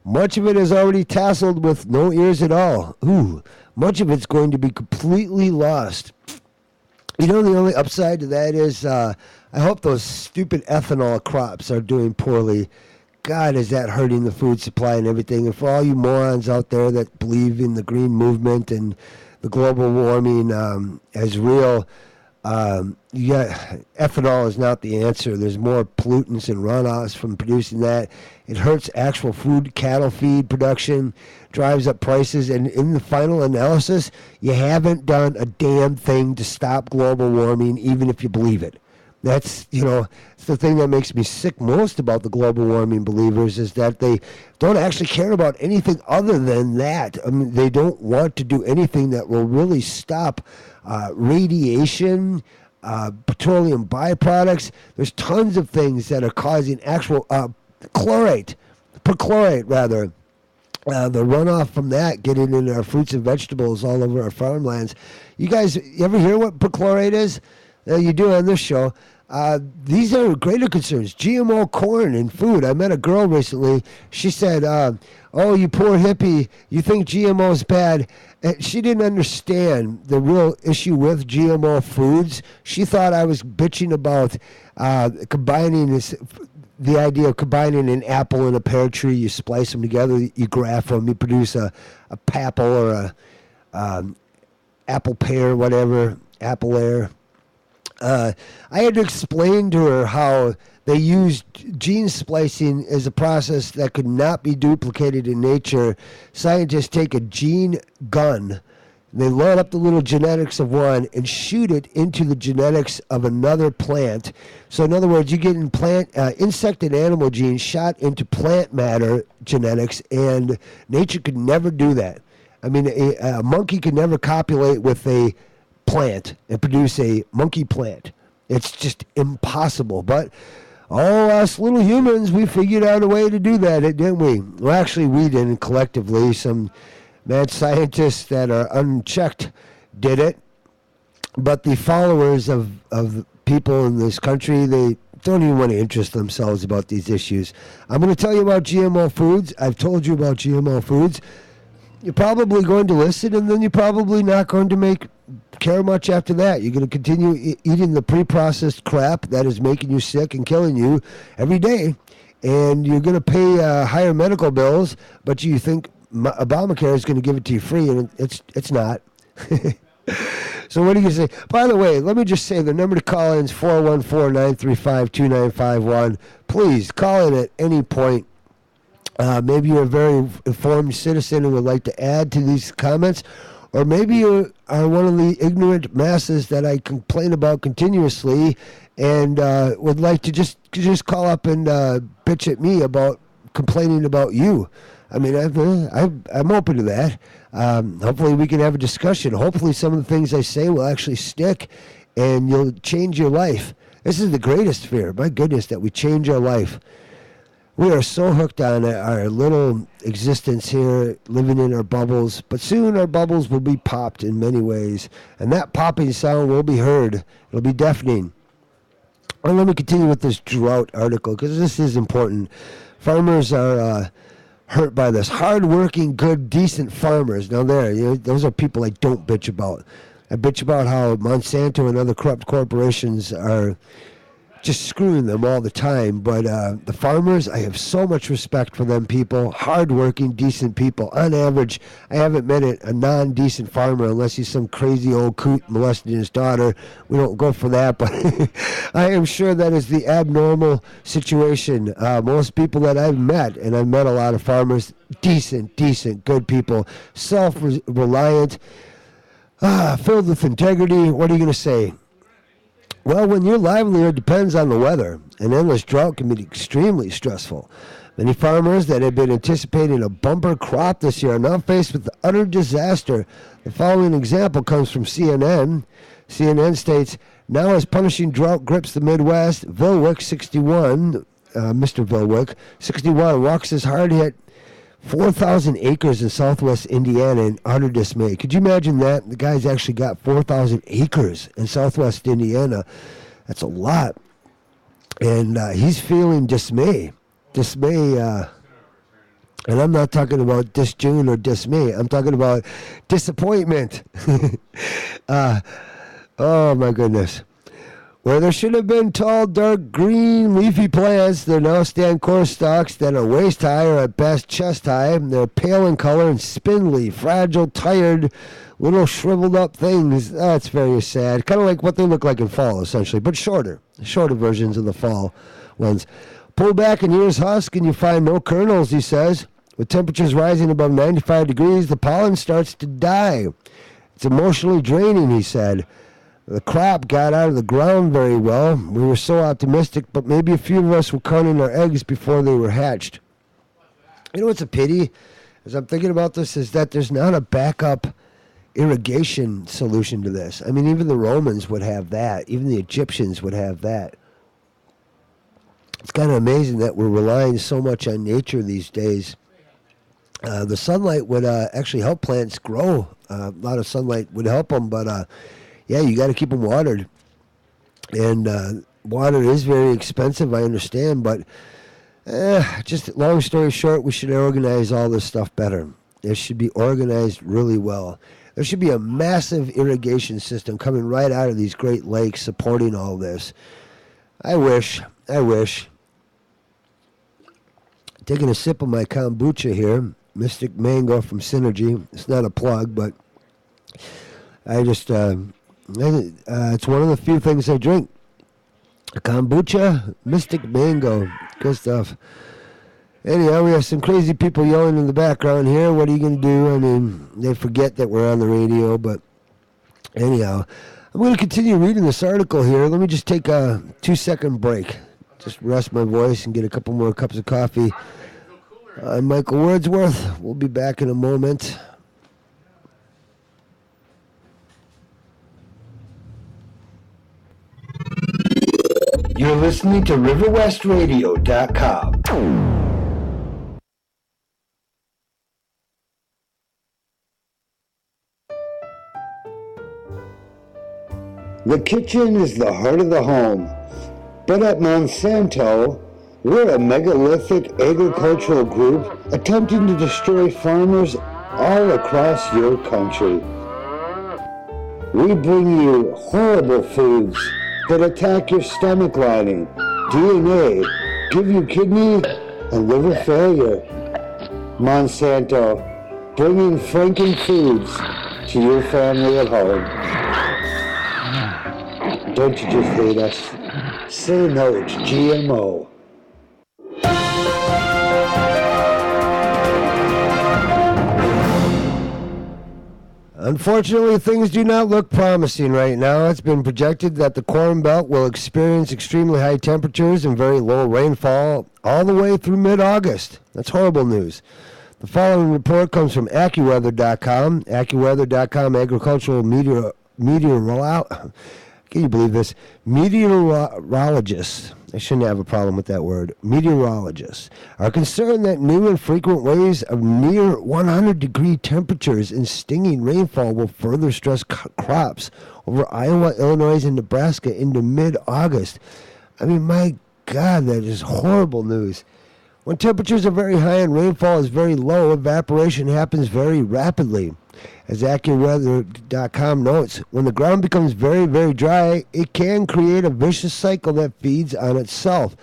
much of it is already tasseled with no ears at all. Ooh, much of it's going to be completely lost. You know, the only upside to that is I hope those stupid ethanol crops are doing poorly. God, is that hurting the food supply and everything? And for all you morons out there that believe in the green movement and the global warming as real, ethanol is not the answer. There's more pollutants and runoffs from producing that. It hurts actual food, cattle feed production, drives up prices, and in the final analysis, you haven't done a damn thing to stop global warming, even if you believe it. That's, it's the thing that makes me sick most about the global warming believers is that they don't actually care about anything other than that. I mean, they don't want to do anything that will really stop radiation, petroleum byproducts. There's tons of things that are causing actual perchlorate, rather. The runoff from that getting into our fruits and vegetables all over our farmlands. You guys ever hear what perchlorate is? You do on this show. These are greater concerns. GMO corn in food. I met a girl recently. She said, oh, you poor hippie, you think GMO is bad. And she didn't understand the real issue with GMO foods. She thought I was bitching about combining this, the idea of combining an apple and a pear tree. You splice them together, you graft them, you produce a papple or a apple pear, whatever, apple air. I had to explain to her how they used gene splicing as a process that could not be duplicated in nature. Scientists take a gene gun, they load up the little genetics of one and shoot it into the genetics of another plant. So in other words, you get insect and animal genes shot into plant matter genetics, and nature could never do that. I mean, a monkey could never copulate with a plant and produce a monkey plant. It's just impossible. But all us little humans, we figured out a way to do that, didn't we? Well, actually, we didn't collectively. Some mad scientists that are unchecked did it. But the followers of people in this country, they don't even want to interest themselves about these issues. I'm going to tell you about GMO foods. I've told you about GMO foods. You're probably going to listen, and then you're probably not going to care much after that. You're going to continue eating the pre-processed crap that is making you sick and killing you every day, and you're going to pay higher medical bills, but you think Obamacare is going to give it to you free, and it's not. So what do you say? By the way, let me just say the number to call in is 414-935-2951. Please call in at any point. Maybe you're a very informed citizen who would like to add to these comments, or maybe you are one of the ignorant masses that I complain about continuously and would like to just call up and bitch at me about complaining about you. I mean, I'm open to that. Hopefully we can have a discussion. Hopefully some of the things I say will actually stick and you'll change your life. This is the greatest fear. My goodness, that we change our life. We are so hooked on our little existence here, living in our bubbles, but soon our bubbles will be popped in many ways, and that popping sound will be heard. It'll be deafening. And let me continue with this drought article, because this is important. Farmers are hurt by this. Hard-working, good, decent farmers. Now those are people I don't bitch about. I bitch about how Monsanto and other corrupt corporations are just screwing them all the time. But the farmers, I have so much respect for them people. Hard-working, decent people. On average, I haven't met a non-decent farmer unless he's some crazy old coot molesting his daughter. We don't go for that, but I am sure that is the abnormal situation. Most people that I've met, and I've met a lot of farmers, decent, good people, self-reliant, filled with integrity. What are you going to say? Well, when your livelihood depends on the weather, an endless drought can be extremely stressful. Many farmers that had been anticipating a bumper crop this year are now faced with utter disaster. The following example comes from CNN. CNN states, now as punishing drought grips the Midwest, Vilwick, 61, Mr. Vilwick, 61, walks his hard-hit 4,000 acres in southwest Indiana in utter dismay. Could you imagine that? The guy's actually got 4,000 acres in southwest Indiana. That's a lot. And he's feeling dismay. And I'm not talking about disjune or dismay. I'm talking about disappointment. Oh, my goodness. Where there should have been tall, dark, green, leafy plants, there now stand coarse stalks that are waist high or at best chest high. They're pale in color and spindly, fragile, tired, little shriveled up things. That's very sad. Kind of like what they look like in fall, essentially, but shorter versions of the fall ones. Pull back an ear's husk and you find no kernels, he says. With temperatures rising above 95 degrees, the pollen starts to die. It's emotionally draining, he said. The crop got out of the ground very well. We were so optimistic, but maybe a few of us were counting our eggs before they were hatched. You know what's a pity, as I'm thinking about this, is that there's not a backup irrigation solution to this. I mean, even the Romans would have that. Even the Egyptians would have that. It's kind of amazing that we're relying so much on nature these days. The sunlight would actually help plants grow. A lot of sunlight would help them, but yeah, you got to keep them watered. And water is very expensive, I understand, but just long story short, we should organize all this stuff better. It should be organized really well. There should be a massive irrigation system coming right out of these Great Lakes supporting all this. I wish. Taking a sip of my kombucha here, Mystic Mango from Synergy. It's not a plug, but I just, it's one of the few things I drink. Kombucha, Mystic Mango, good stuff. Anyhow, we have some crazy people yelling in the background here. What are you going to do? I mean, they forget that we're on the radio, but anyhow, I'm going to continue reading this article here. Let me just take a 2-second break. Just rest my voice and get a couple more cups of coffee. I'm Michael Wordsworth. We'll be back in a moment. You're listening to RiverWestRadio.com. The kitchen is the heart of the home, but at Monsanto, we're a megalithic agricultural group attempting to destroy farmers all across your country. We bring you horrible foods that attack your stomach lining, DNA, give you kidney and liver failure. Monsanto, bringing Franken foods to your family at home. Don't you just hate us? Say no to GMO. Unfortunately, things do not look promising right now. It's been projected that the Corn Belt will experience extremely high temperatures and very low rainfall all the way through mid-August. That's horrible news. The following report comes from AccuWeather.com. AccuWeather.com agricultural meteorologist. Can you believe this? Meteorologist. I shouldn't have a problem with that word, meteorologists are concerned that new and frequent waves of near 100-degree temperatures and stinging rainfall will further stress crops over Iowa, Illinois, and Nebraska into mid-August. I mean, my God, that is horrible news. When temperatures are very high and rainfall is very low, evaporation happens very rapidly. As AccuWeather.com notes, when the ground becomes very, very dry, it can create a vicious cycle that feeds on itself.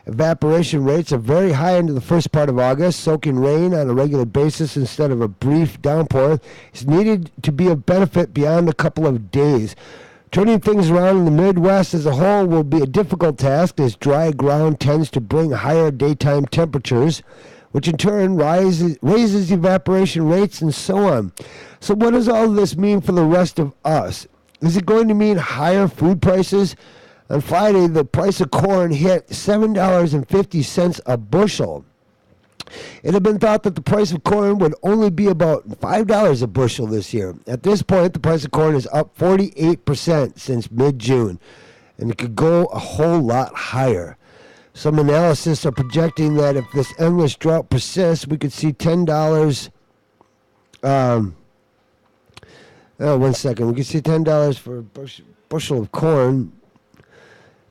Evaporation rates are very high into the first part of August. Soaking rain on a regular basis instead of a brief downpour is needed to be of benefit beyond a couple of days. Turning things around in the Midwest as a whole will be a difficult task, as dry ground tends to bring higher daytime temperatures, which in turn raises evaporation rates and so on. So what does all of this mean for the rest of us? Is it going to mean higher food prices? On Friday, the price of corn hit $7.50 a bushel. It had been thought that the price of corn would only be about $5 a bushel this year. At this point, the price of corn is up 48% since mid-June, and it could go a whole lot higher. Some analysts are projecting that if this endless drought persists, we could see $10. We could see $10 for a bushel of corn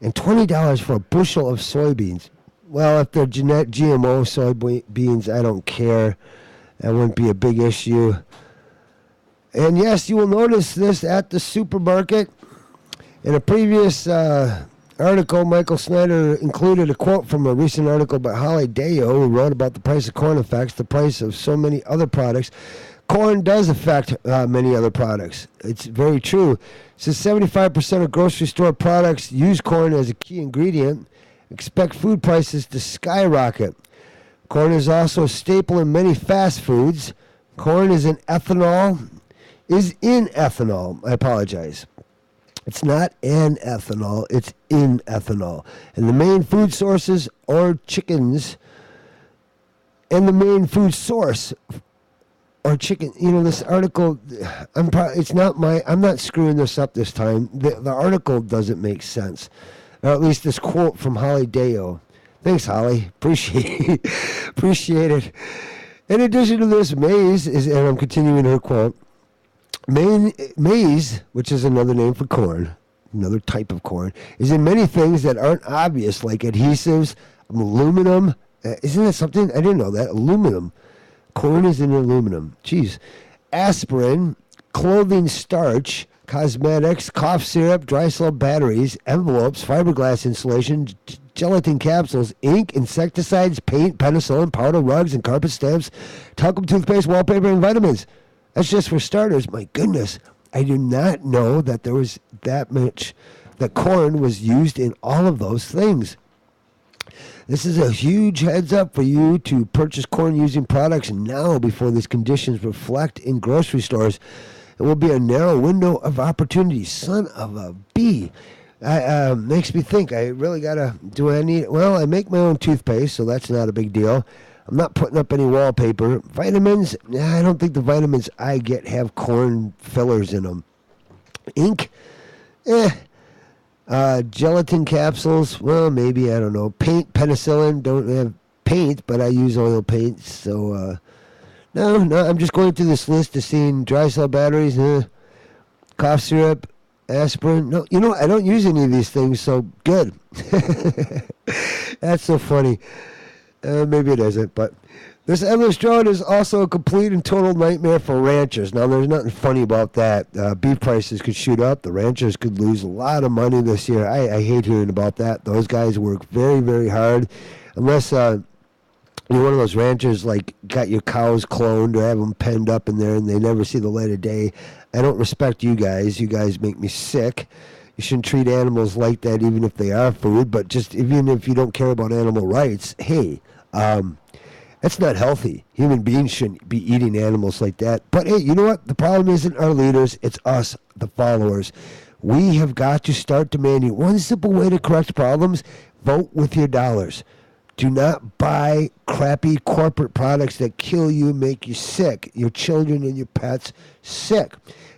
and $20 for a bushel of soybeans. Well, if they're GMO soybeans, I don't care. That wouldn't be a big issue. And yes, you will notice this at the supermarket. In a previous article, Michael Snyder included a quote from a recent article by Holly Deo, who wrote about the price of corn affects the price of so many other products. Corn does affect many other products. It's very true. Since 75% of grocery store products use corn as a key ingredient, expect food prices to skyrocket. Corn is also a staple in many fast foods. Corn is in ethanol. I apologize. It's not an ethanol, it's in ethanol. And the main food sources are chickens. And the main food source or chicken. You know, this article, I'm not screwing this up this time. The article doesn't make sense. Or at least this quote from Holly Deo. Thanks, Holly. Appreciate it. In addition to this, maize is, and I'm continuing her quote, maize, which is another name for corn, another type of corn, is in many things that aren't obvious, like adhesives, aluminum. Isn't that something? I didn't know that. Aluminum. Corn is in aluminum. Jeez. Aspirin, clothing starch, cosmetics, cough syrup, dry cell batteries, envelopes, fiberglass insulation, gelatin capsules, ink, insecticides, paint, penicillin, powder, rugs, and carpet stamps, talcum toothpaste, wallpaper, and vitamins. That's just for starters. My goodness. I do not know that there was that much, that corn was used in all of those things. This is a huge heads up for you to purchase corn using products now before these conditions reflect in grocery stores. It will be a narrow window of opportunity. Son of a bee. Makes me think, I really got to, I make my own toothpaste, so that's not a big deal. I'm not putting up any wallpaper. Vitamins, I don't think the vitamins I get have corn fillers in them. Ink, gelatin capsules, well, maybe, I don't know. Paint, penicillin, don't have paint, but I use oil paint, so, no, I'm just going through this list of seeing dry cell batteries, cough syrup, aspirin. No, I don't use any of these things, so good. That's so funny. Maybe it isn't, but this endless drought is also a complete and total nightmare for ranchers. Now, there's nothing funny about that. Beef prices could shoot up. The ranchers could lose a lot of money this year. I hate hearing about that. Those guys work very, very hard. Unless you're one of those ranchers, like, got your cows cloned or have them penned up in there and they never see the light of day. I don't respect you guys. You guys make me sick. You shouldn't treat animals like that, even if they are food. But just even if you don't care about animal rights, hey, that's not healthy. Human beings shouldn't be eating animals like that. But hey, you know what? The problem isn't our leaders. It's us, the followers. We have got to start demanding one simple way to correct problems. Vote with your dollars. Do not buy crappy corporate products that kill you, make you sick, your children and your pets sick.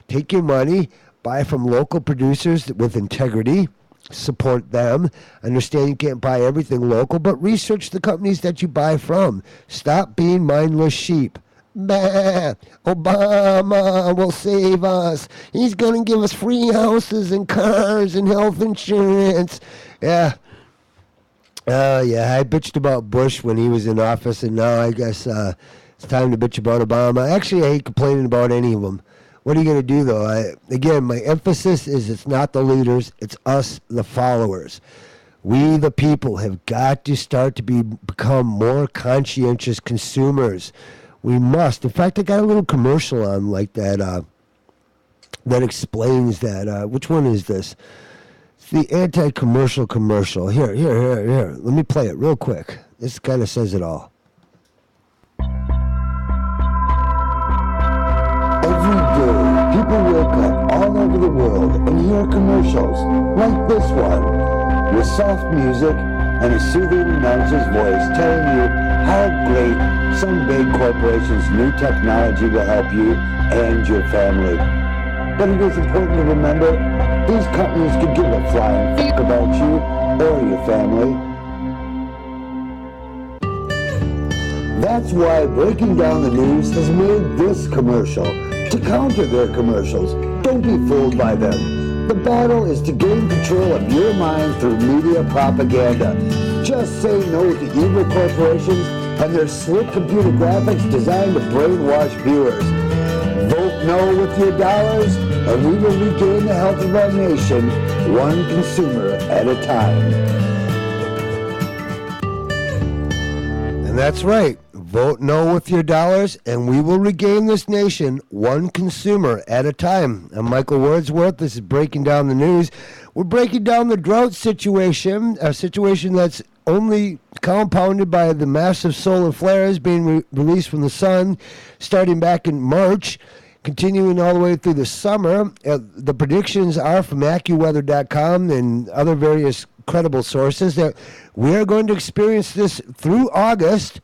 Take your money, buy from local producers with integrity, support them. Understand you can't buy everything local, but research the companies that you buy from. Stop being mindless sheep. Bah, Obama will save us. He's going to give us free houses and cars and health insurance. Yeah. I bitched about Bush when he was in office, and now I guess it's time to bitch about Obama. Actually, I hate complaining about any of them. What are you going to do, though? Again, my emphasis is it's not the leaders, it's us, the followers. We, the people, have got to start to become more conscientious consumers. We must. In fact, I got a little commercial on like that that explains that. Which one is this? It's the anti-commercial commercial. Here. Let me play it real quick. This kind of says it all. Every day, people wake up all over the world and hear commercials like this one, with soft music and a soothing announcer's voice telling you how great some big corporation's new technology will help you and your family. But it is important to remember, these companies could give a flying fuck about you or your family. That's why Breaking Down the News has made this commercial to counter their commercials. Don't be fooled by them. The battle is to gain control of your mind through media propaganda. Just say no to evil corporations and their slick computer graphics designed to brainwash viewers. Vote no with your dollars, and we will regain the health of our nation, one consumer at a time. And that's right. Vote no with your dollars, and we will regain this nation one consumer at a time. I'm Michael Wordsworth. This is Breaking Down the News. We're breaking down the drought situation, a situation that's only compounded by the massive solar flares being released from the sun starting back in March, continuing all the way through the summer. The predictions are from AccuWeather.com and other various credible sources that we are going to experience this through August.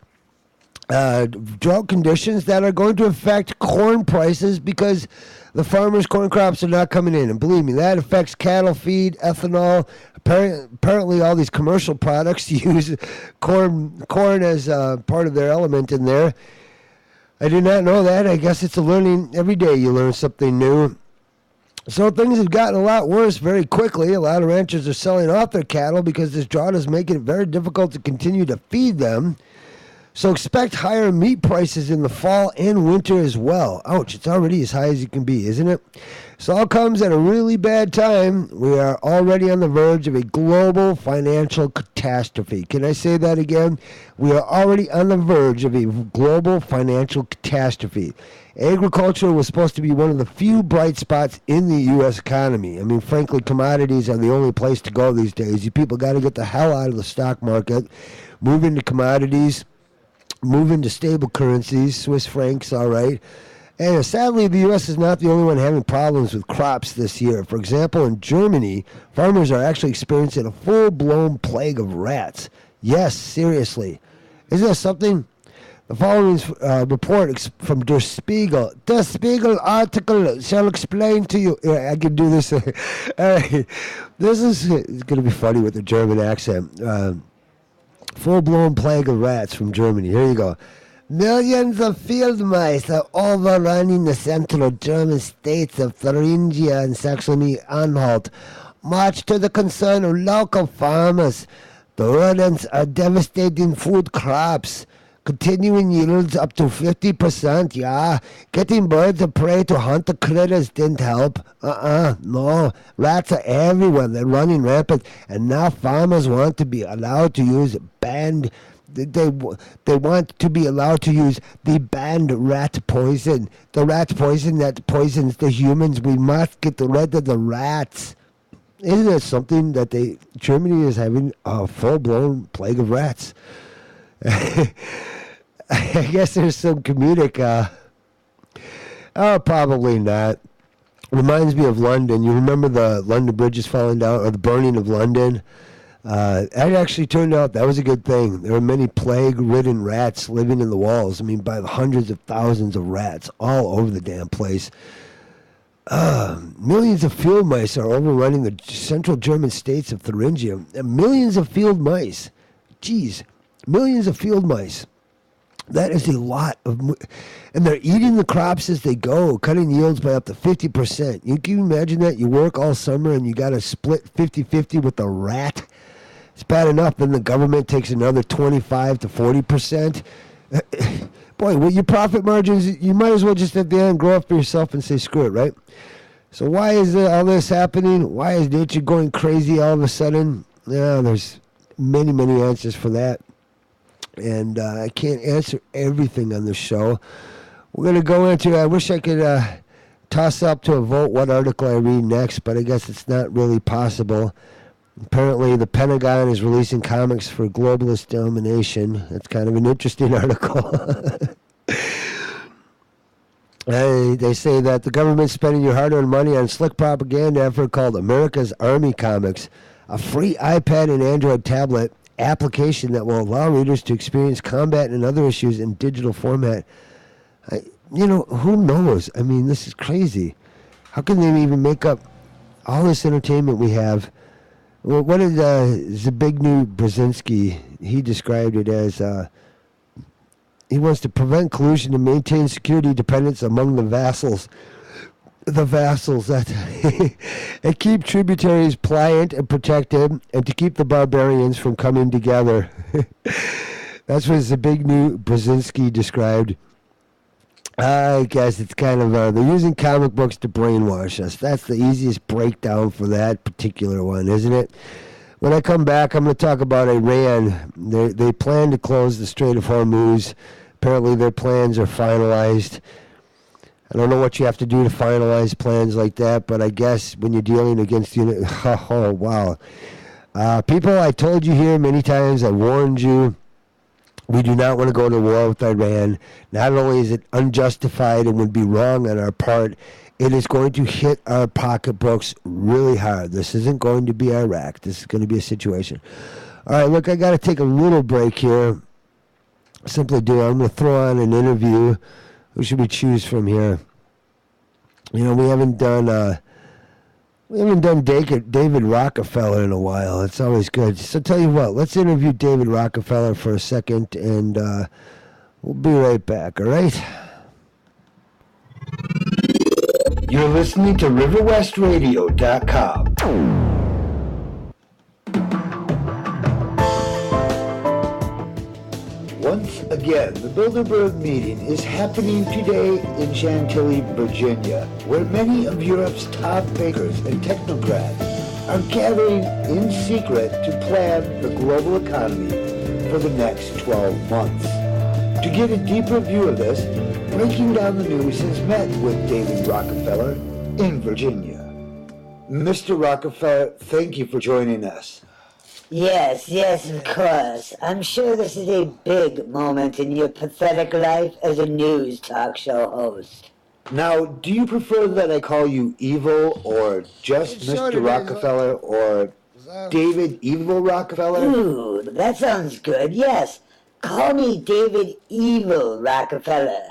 Drought conditions that are going to affect corn prices because the farmers' corn crops are not coming in. And believe me, that affects cattle feed, ethanol. Apparently all these commercial products use corn as part of their element in there. I did not know that. I guess it's a learning. Every day you learn something new. So things have gotten a lot worse very quickly. A lot of ranchers are selling off their cattle because this drought is making it very difficult to continue to feed them. So expect higher meat prices in the fall and winter as well. Ouch, it's already as high as it can be, isn't it? This all comes at a really bad time. We are already on the verge of a global financial catastrophe. Can I say that again? We are already on the verge of a global financial catastrophe. Agriculture was supposed to be one of the few bright spots in the U.S. economy. I mean, frankly, commodities are the only place to go these days. You people got to get the hell out of the stock market, move into commodities, move into stable currencies, Swiss francs, all right. And sadly, the U.S. is not the only one having problems with crops this year. For example, in Germany, farmers are actually experiencing a full-blown plague of rats. Yes, seriously. Isn't that something? The following report from Der Spiegel. Der Spiegel article shall explain to you. I can do this. All right. This is going to be funny with the German accent. Full-blown plague of rats from Germany. Here you go. Millions of field mice are overrunning the central German states of Thuringia and Saxony-Anhalt, much to the concern of local farmers. The rodents are devastating food crops, continuing yields up to 50%. Yeah, getting birds of prey to hunt the critters didn't help. No. Rats are everywhere. They're running rampant, and now farmers want to be allowed to use They want to be allowed to use the banned rat poison. The rat poison that poisons the humans. We must get rid of the rats. Isn't it something that Germany is having a full-blown plague of rats? I guess there's some comedic, probably not. Reminds me of London. You remember the London bridges falling down, or the burning of London? It actually turned out that was a good thing. There were many plague-ridden rats living in the walls. I mean, by the hundreds of thousands of rats all over the damn place. Millions of field mice are overrunning the central German states of Thuringia. Millions of field mice. Jeez, millions of field mice. That is a lot of, and they're eating the crops as they go, cutting yields by up to 50%. You can imagine that? You work all summer and you got to split 50-50 with a rat. It's bad enough. Then the government takes another 25 to 40%. Boy, with your profit margins, you might as well just at the end grow up for yourself and say screw it, right? So why is all this happening? Why is nature going crazy all of a sudden? Yeah, there's many, many answers for that. And I can't answer everything on the show. We're going to go into, I wish I could toss up to a vote what article I read next, but I guess it's not really possible. Apparently, the Pentagon is releasing comics for globalist domination. That's kind of an interesting article. They say that the government's spending your hard-earned money on a slick propaganda effort called America's Army Comics, a free iPad and Android tablet application that will allow readers to experience combat and other issues in digital format. Who knows? I mean, this is crazy. How can they even make up all this entertainment we have? Well, what did Zbigniew Brzezinski, he described it as, he wants to prevent collusion and maintain security dependence among the vassals that and keep tributaries pliant and protected, and to keep the barbarians from coming together. That's what Zbigniew Brzezinski described. I guess it's kind of, they're using comic books to brainwash us. That's the easiest breakdown for that particular one, isn't it? When I come back, I'm going to talk about Iran. They plan to close the Strait of Hormuz. Apparently their plans are finalized. I don't know what you have to do to finalize plans like that, but I guess when you're dealing against oh, wow. People, I told you here many times, I warned you, we do not want to go to war with Iran. Not only is it unjustified and would be wrong on our part, it is going to hit our pocketbooks really hard. This isn't going to be Iraq. This is going to be a situation. All right, look, I got to take a little break here. Simply do. I'm going to throw on an interview. Who should we choose from here? We haven't done David Rockefeller in a while. It's always good. So tell you what, let's interview David Rockefeller for a second, and we'll be right back, all right? You're listening to RiverWestRadio.com. Once again, the Bilderberg meeting is happening today in Chantilly, Virginia, where many of Europe's top bankers and technocrats are gathering in secret to plan the global economy for the next 12 months. To get a deeper view of this, Breaking Down the News has met with David Rockefeller in Virginia. Mr. Rockefeller, thank you for joining us. Yes, of course. I'm sure this is a big moment in your pathetic life as a news talk show host. Now, do you prefer that I call you Evil, or just Mr. Rockefeller, or David Evil Rockefeller? Ooh, that sounds good, yes. Call me David Evil Rockefeller.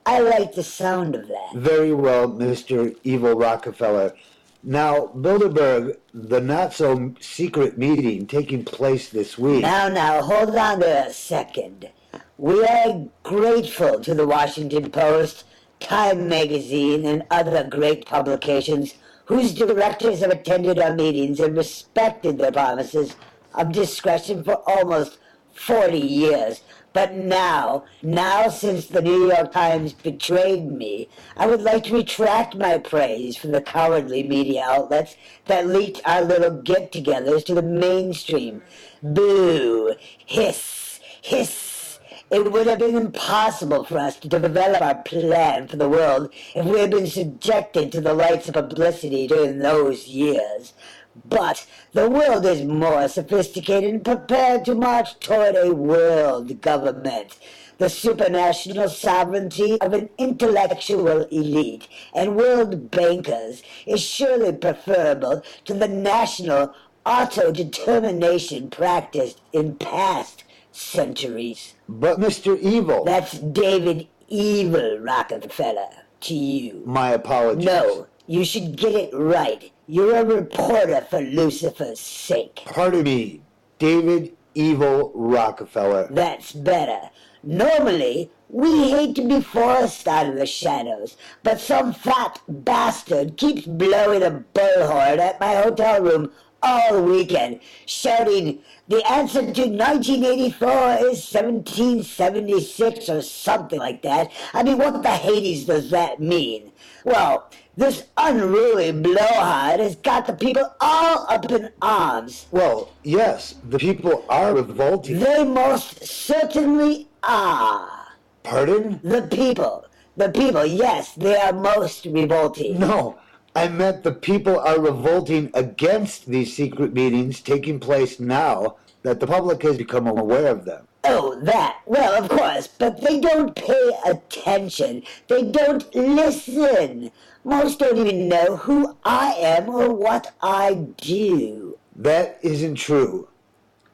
I like the sound of that. Very well, Mr. Evil Rockefeller. Now, Bilderberg, the not-so-secret meeting taking place this week. Now, hold on a second. We are grateful to the Washington Post, Time Magazine, and other great publications whose directors have attended our meetings and respected their promises of discretion for almost 40 years. But now, since the New York Times betrayed me, I would like to retract my praise for the cowardly media outlets that leaked our little get-togethers to the mainstream. Boo! Hiss! Hiss! It would have been impossible for us to develop our plan for the world if we had been subjected to the lights of publicity during those years. But the world is more sophisticated and prepared to march toward a world government. The supranational sovereignty of an intellectual elite and world bankers is surely preferable to the national auto-determination practiced in past centuries. But Mr. Evil... That's David Evil Rockefeller to you. My apologies. No, You should get it right. You're a reporter for Lucifer's sake. Pardon me, David Evil Rockefeller. That's better. Normally, we hate to be forced out of the shadows, but some fat bastard keeps blowing a bullhorn at my hotel room all weekend, shouting, the answer to 1984 is 1776 or something like that. I mean, what the Hades does that mean? Well, this unruly blowhard has got the people all up in arms. Well, yes, the people are revolting. They most certainly are. Pardon? The people, yes, they are most revolting. No, I meant the people are revolting against these secret meetings taking place now that the public has become aware of them. Oh, that. Well, of course, but they don't pay attention. They don't listen. Most don't even know who I am or what I do. That isn't true.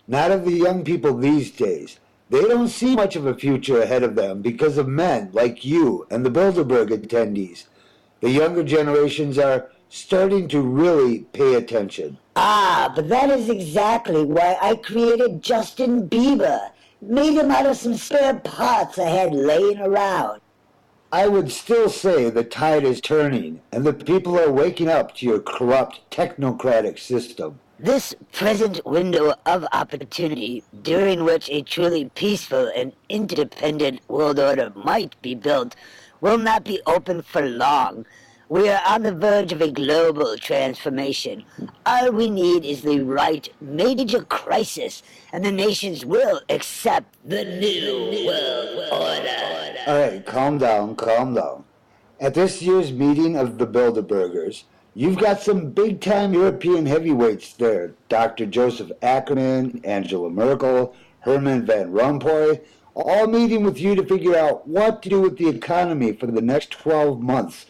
Not of the young people these days. They don't see much of a future ahead of them because of men like you and the Bilderberg attendees. The younger generations are starting to really pay attention. Ah, but that is exactly why I created Justin Bieber. Made him out of some spare parts I had laying around. I would still say the tide is turning and the people are waking up to your corrupt technocratic system. This present window of opportunity, during which a truly peaceful and interdependent world order might be built, will not be open for long. We are on the verge of a global transformation. All we need is the right major crisis, and the nations will accept the new world order. All right, calm down. At this year's meeting of the Bilderbergers, you've got some big-time European heavyweights there. Dr. Joseph Ackerman, Angela Merkel, Herman Van Rompuy, all meeting with you to figure out what to do with the economy for the next 12 months.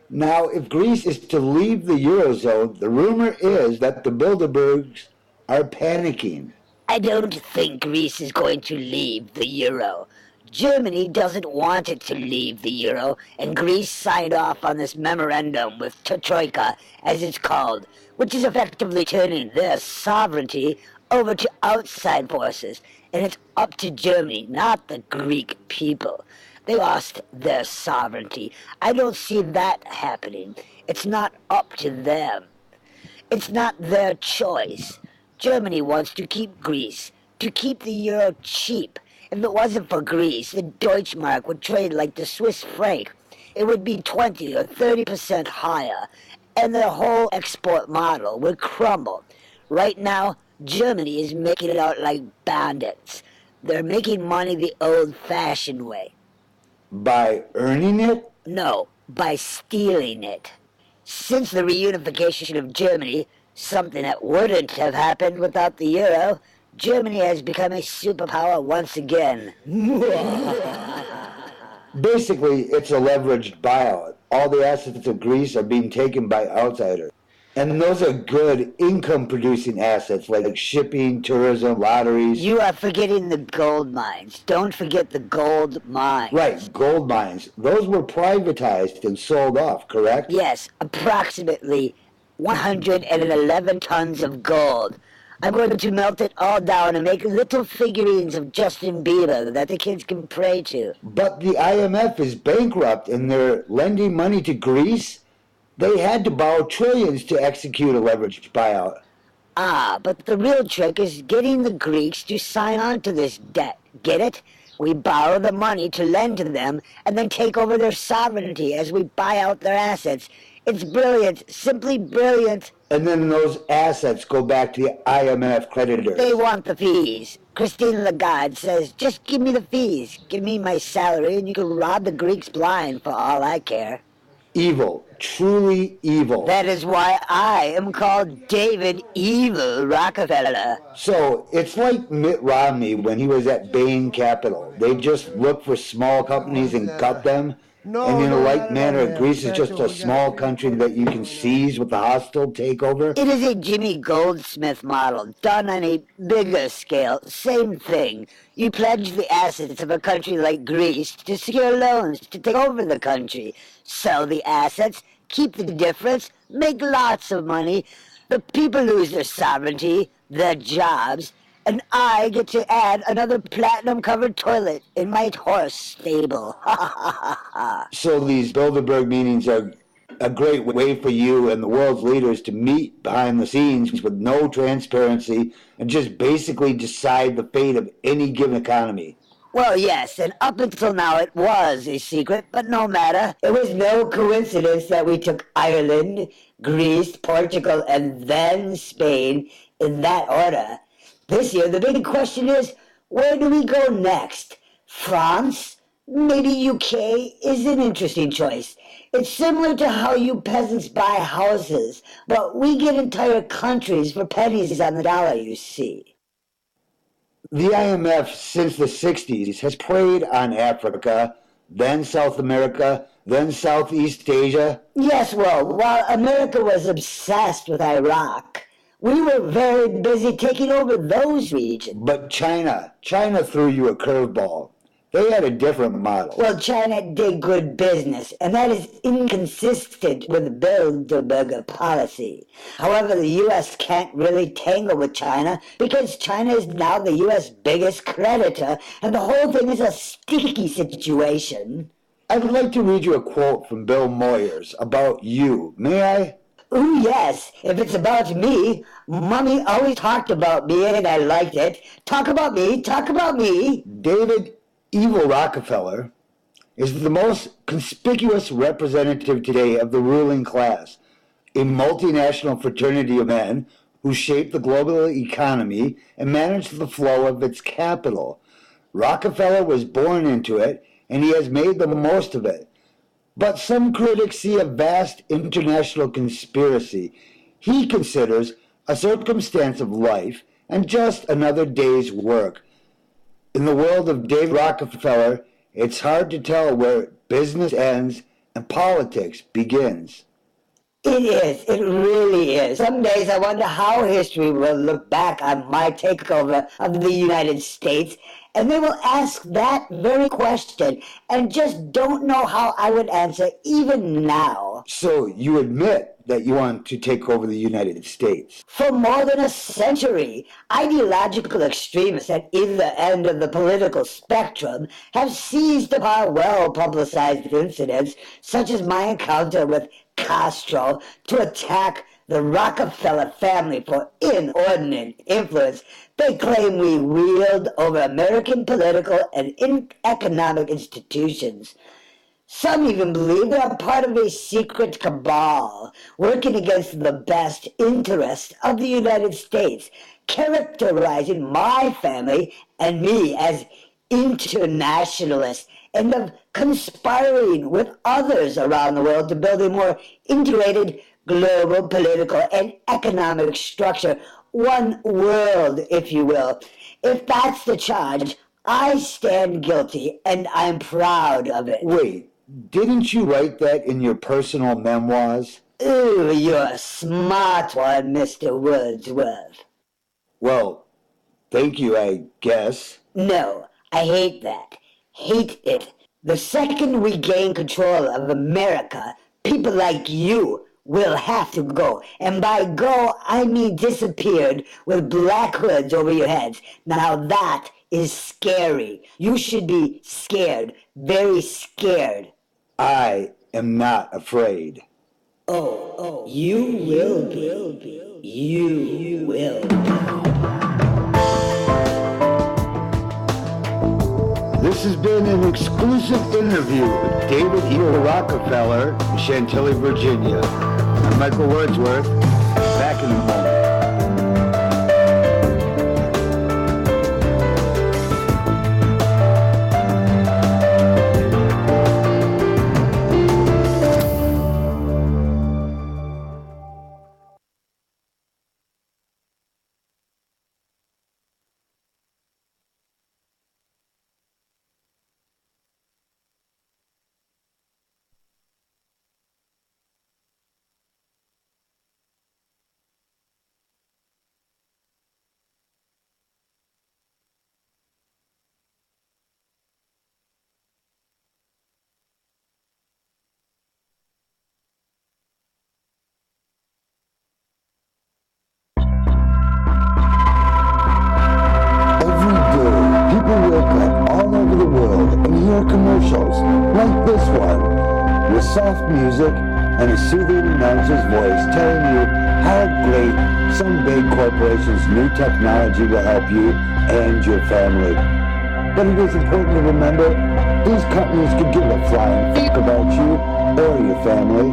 Now, if Greece is to leave the Eurozone, the rumor is that the Bilderbergs are panicking. I don't think Greece is going to leave the euro. Germany doesn't want it to leave the euro, and Greece signed off on this memorandum with Troika, as it's called, which is effectively turning their sovereignty over to outside forces, and it's up to Germany, not the Greek people. They lost their sovereignty. I don't see that happening. It's not up to them. It's not their choice. Germany wants to keep Greece, to keep the euro cheap. If it wasn't for Greece, the Deutschmark would trade like the Swiss franc. It would be 20 or 30% higher, and their whole export model would crumble. Right now, Germany is making it out like bandits. They're making money the old-fashioned way. By earning it? No, by stealing it. Since the reunification of Germany, something that wouldn't have happened without the euro, Germany has become a superpower once again. Basically, it's a leveraged buyout. All the assets of Greece are being taken by outsiders. And those are good income-producing assets like shipping, tourism, lotteries. You are forgetting the gold mines. Don't forget the gold mines. Right, gold mines. Those were privatized and sold off, correct? Yes, approximately 111 tons of gold. I'm going to melt it all down and make little figurines of Justin Bieber that the kids can pray to. But the IMF is bankrupt and they're lending money to Greece. They had to borrow trillions to execute a leveraged buyout. Ah, but the real trick is getting the Greeks to sign on to this debt. Get it? We borrow the money to lend to them and then take over their sovereignty as we buy out their assets. It's brilliant, simply brilliant. And then those assets go back to the IMF creditors. They want the fees. Christine Lagarde says, just give me the fees. Give me my salary and you can rob the Greeks blind for all I care. Evil. Truly evil. That is why I am called David Evil Rockefeller. So, it's like Mitt Romney when he was at Bain Capital. They just look for small companies and gut them. And in a like manner, Greece is just a small country that you can seize with a hostile takeover. It is a Jimmy Goldsmith model, done on a bigger scale. Same thing. You pledge the assets of a country like Greece to secure loans to take over the country. Sell the assets, keep the difference, make lots of money. The people lose their sovereignty, their jobs, and I get to add another platinum-covered toilet in my horse stable. So these Bilderberg meetings are a great way for you and the world's leaders to meet behind the scenes with no transparency and just basically decide the fate of any given economy. Well, yes, and up until now it was a secret, but no matter. It was no coincidence that we took Ireland, Greece, Portugal, and then Spain in that order. This year, the big question is, where do we go next? France? Maybe UK is an interesting choice. It's similar to how you peasants buy houses, but we get entire countries for pennies on the dollar, you see. The IMF since the 60s has preyed on Africa, then South America, then Southeast Asia. Yes, well, while America was obsessed with Iraq, we were very busy taking over those regions. But China threw you a curveball. They had a different model. Well, China did good business, and that is inconsistent with the Bilderberger policy. However, the U.S. can't really tangle with China because China is now the U.S. biggest creditor, and the whole thing is a sticky situation. I would like to read you a quote from Bill Moyers about you. May I? Ooh, yes. If it's about me, Mommy always talked about me and I liked it. Talk about me, talk about me. David Evil Rockefeller is the most conspicuous representative today of the ruling class, a multinational fraternity of men who shaped the global economy and managed the flow of its capital. Rockefeller was born into it, and he has made the most of it. But some critics see a vast international conspiracy he considers a circumstance of life and just another day's work. In the world of David Rockefeller, it's hard to tell where business ends and politics begins. It is. It really is. Some days I wonder how history will look back on my takeover of the United States, and they will ask that very question and just don't know how I would answer even now. So you admit that you want to take over the United States. For more than a century, ideological extremists at either end of the political spectrum have seized upon well-publicized incidents, such as my encounter with Castro, to attack the Rockefeller family for inordinate influence they claim we wield over American political and economic institutions. Some even believe they are part of a secret cabal working against the best interests of the United States, characterizing my family and me as internationalists and of conspiring with others around the world to build a more integrated global political and economic structure. One world, if you will. If that's the charge, I stand guilty, and I'm proud of it. Wait, didn't you write that in your personal memoirs? Ooh, you're a smart one, Mr. Wordsworth. Well, thank you, I guess. No, I hate that. Hate it. The second we gain control of America, people like you will have to go. And by go, I mean disappeared with black hoods over your heads. Now that is scary. You should be scared. Very scared. I am not afraid. Oh, you will be. You will be. This has been an exclusive interview with David E. Rockefeller in Chantilly, Virginia. I'm Michael Wordsworth. Back in a moment. like this one, with soft music and a soothing announcer's voice telling you how great some big corporation's new technology will help you and your family. But it is important to remember, these companies could give a flying fuck about you or your family.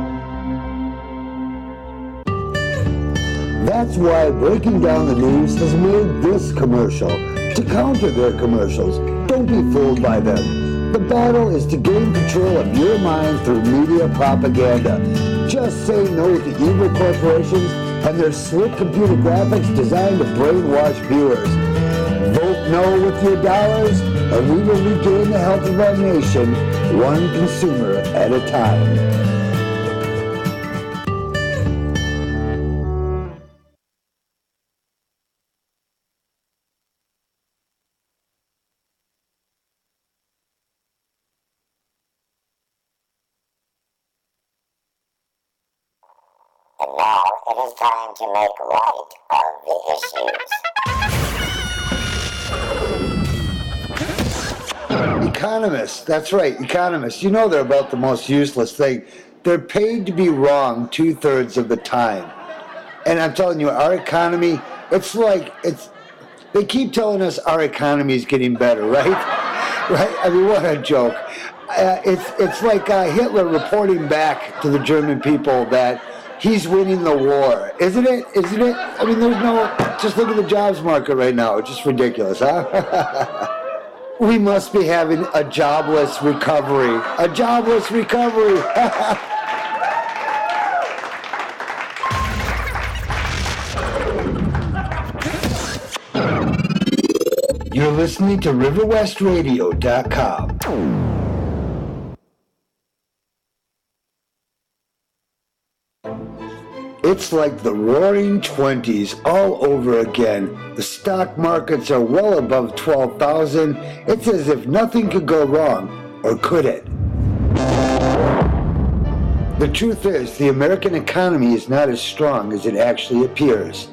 That's why Breaking Down the News has made this commercial to counter their commercials. Don't be fooled by them. The battle is to gain control of your mind through media propaganda. Just say no to evil corporations and their slick computer graphics designed to brainwash viewers. Vote no with your dollars, and we will regain the health of our nation, one consumer at a time. And now it is time to make light of the issues. Economists, that's right, economists. You know they're about the most useless thing. They're paid to be wrong 2/3 of the time. And I'm telling you, our economy, they keep telling us our economy is getting better, right? Right? I mean, what a joke. It's like Hitler reporting back to the German people that he's winning the war. Isn't it? Isn't it? I mean, just look at the jobs market right now. It's just ridiculous, huh? We must be having a jobless recovery. A jobless recovery. You're listening to RiverWestRadio.com. It's like the roaring 20s all over again. The stock markets are well above 12,000. It's as if nothing could go wrong, or could it? The truth is, the American economy is not as strong as it actually appears.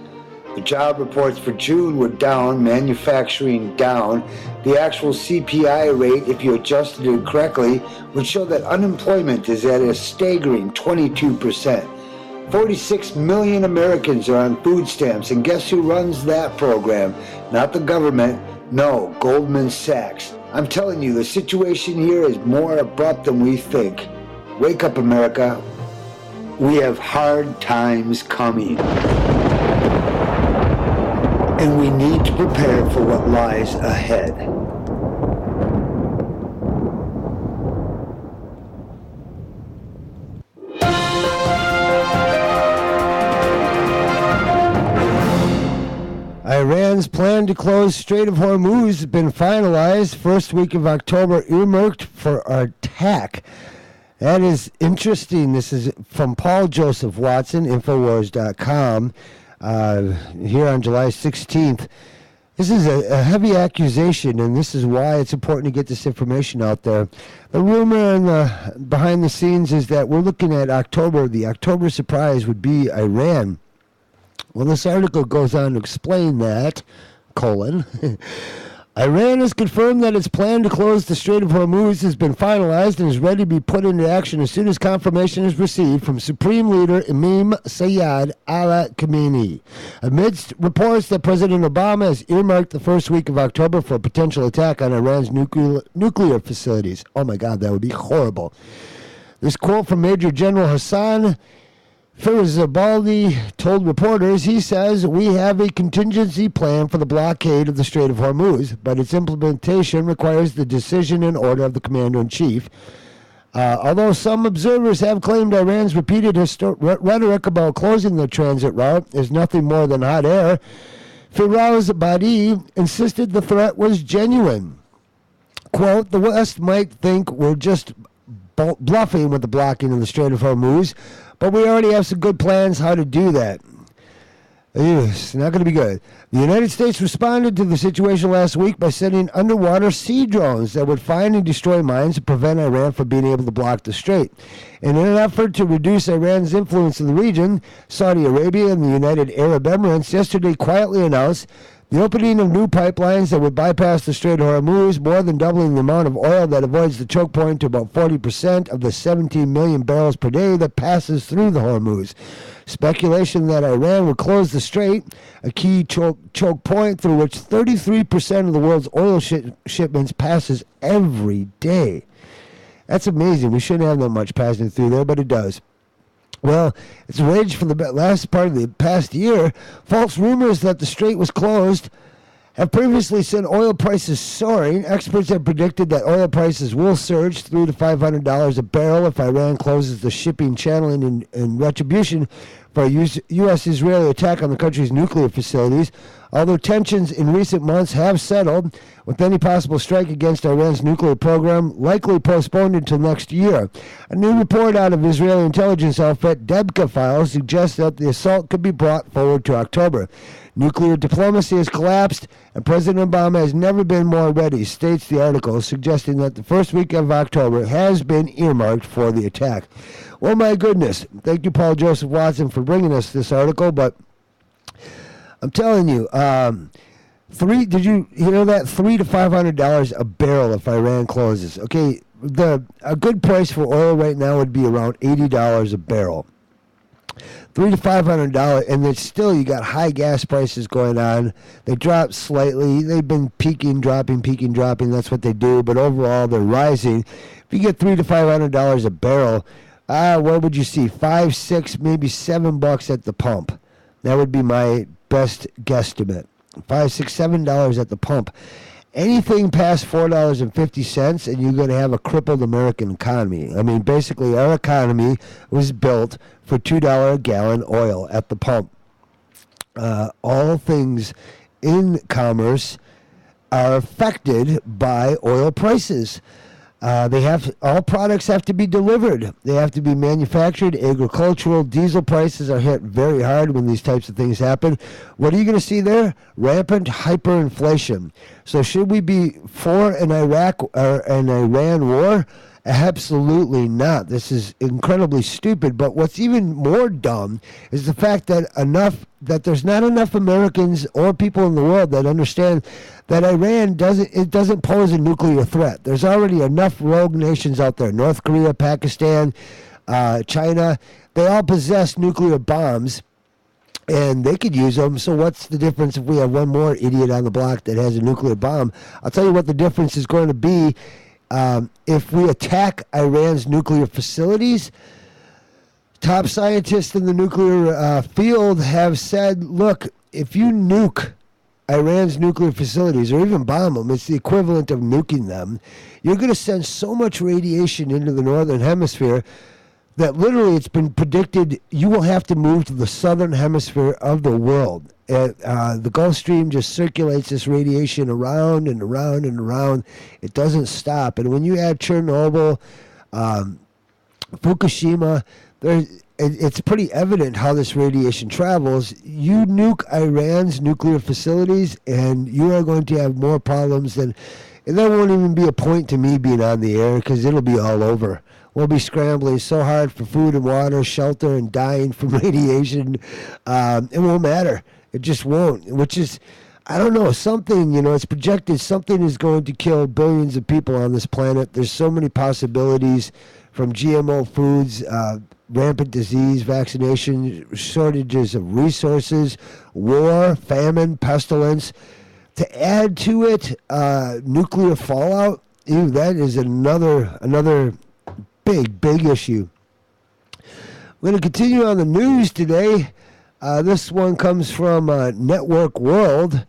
The job reports for June were down, manufacturing down. The actual CPI rate, if you adjusted it correctly, would show that unemployment is at a staggering 22%. 46 million Americans are on food stamps, and guess who runs that program? Not the government, no, Goldman Sachs. I'm telling you, the situation here is more abrupt than we think. Wake up, America. We have hard times coming. And we need to prepare for what lies ahead. Iran's plan to close Strait of Hormuz has been finalized. First week of October earmarked for attack. That is interesting. This is from Paul Joseph Watson, Infowars.com, here on July 16th. This is a heavy accusation, and this is why it's important to get this information out there. The rumor and behind the scenes is that we're looking at October. The October surprise would be Iran. Well, this article goes on to explain that, Iran has confirmed that its plan to close the Strait of Hormuz has been finalized and is ready to be put into action as soon as confirmation is received from Supreme Leader Imam Sayyid Ali Khamenei. Amidst reports that President Obama has earmarked the first week of October for a potential attack on Iran's nuclear facilities. Oh my God, that would be horrible. This quote from Major General Hassan Firozabaldi told reporters, he says, "We have a contingency plan for the blockade of the Strait of Hormuz, but its implementation requires the decision and order of the commander-in-chief." Although some observers have claimed Iran's repeated rhetoric about closing the transit route is nothing more than hot air, Firozabaldi insisted the threat was genuine. Quote, "The West might think we're just bluffing with the blocking of the Strait of Hormuz, but we already have some good plans how to do that." It's not going to be good. The United States responded to the situation last week by sending underwater sea drones that would find and destroy mines to prevent Iran from being able to block the strait. In an effort to reduce Iran's influence in the region, Saudi Arabia and the United Arab Emirates yesterday quietly announced The opening of new pipelines that would bypass the Strait of Hormuz, more than doubling the amount of oil that avoids the choke point to about 40% of the 17 million barrels per day that passes through the Hormuz. Speculation that Iran would close the strait, a key choke point through which 33% of the world's oil shipments passes every day. That's amazing. We shouldn't have that much passing through there, but it does. Well, it's raged for the last part of the past year. False rumors that the strait was closed have previously sent oil prices soaring. Experts have predicted that oil prices will surge through to $500 a barrel if Iran closes the shipping channel in retribution for a U.S.-Israeli attack on the country's nuclear facilities. Although tensions in recent months have settled, with any possible strike against Iran's nuclear program likely postponed until next year. A new report out of Israeli intelligence outfit Debka Files suggests that the assault could be brought forward to October. Nuclear diplomacy has collapsed, and President Obama has never been more ready, states the article, suggesting that the first week of October has been earmarked for the attack. Well, my goodness. Thank you, Paul Joseph Watson, for bringing us this article, but I'm telling you, did you know that $300 to $500 a barrel if Iran closes? Okay, a good price for oil right now would be around $80 a barrel. $300 to $500, and it's still, you got high gas prices going on. They dropped slightly. They've been peaking, dropping. That's what they do. But overall, they're rising. If you get $300 to $500 a barrel, what would you see? $5, $6, maybe $7 at the pump. That would be my best guesstimate. $5, $6, $7 at the pump. Anything past $4.50, and you're going to have a crippled American economy. I mean, basically, our economy was built for $2 a gallon oil at the pump. All things in commerce are affected by oil prices. All products have to be delivered. They have to be manufactured. Agricultural diesel prices are hit very hard when these types of things happen. What are you going to see there? Rampant hyperinflation. So should we be for an Iraq or an Iran war? Absolutely not. This is incredibly stupid. But what's even more dumb is the fact that there's not enough Americans or people in the world that understand that Iran doesn't pose a nuclear threat. There's already enough rogue nations out there. North Korea, Pakistan, China, they all possess nuclear bombs, and they could use them. So what's the difference if we have one more idiot on the block that has a nuclear bomb? I'll tell you what the difference is going to be. If we attack Iran's nuclear facilities, top scientists in the nuclear field have said, look, if you nuke Iran's nuclear facilities or even bomb them, it's the equivalent of nuking them, you're going to send so much radiation into the northern hemisphere that literally it's been predicted you will have to move to the southern hemisphere of the world. The Gulf Stream just circulates this radiation around and around and around. It doesn't stop. And when you add Chernobyl, Fukushima, it's pretty evident how this radiation travels. You nuke Iran's nuclear facilities, and you are going to have more problems than... And there won't even be a point to me being on the air because it'll be all over. We'll be scrambling so hard for food and water, shelter, and dying from radiation. It won't matter. It just won't, which is, I don't know, something, it's projected something is going to kill billions of people on this planet. There's so many possibilities, from GMO foods, rampant disease, vaccination, shortages of resources, war, famine, pestilence. To add to it, nuclear fallout, that is another big issue. We're going to continue on the news today. This one comes from Network World.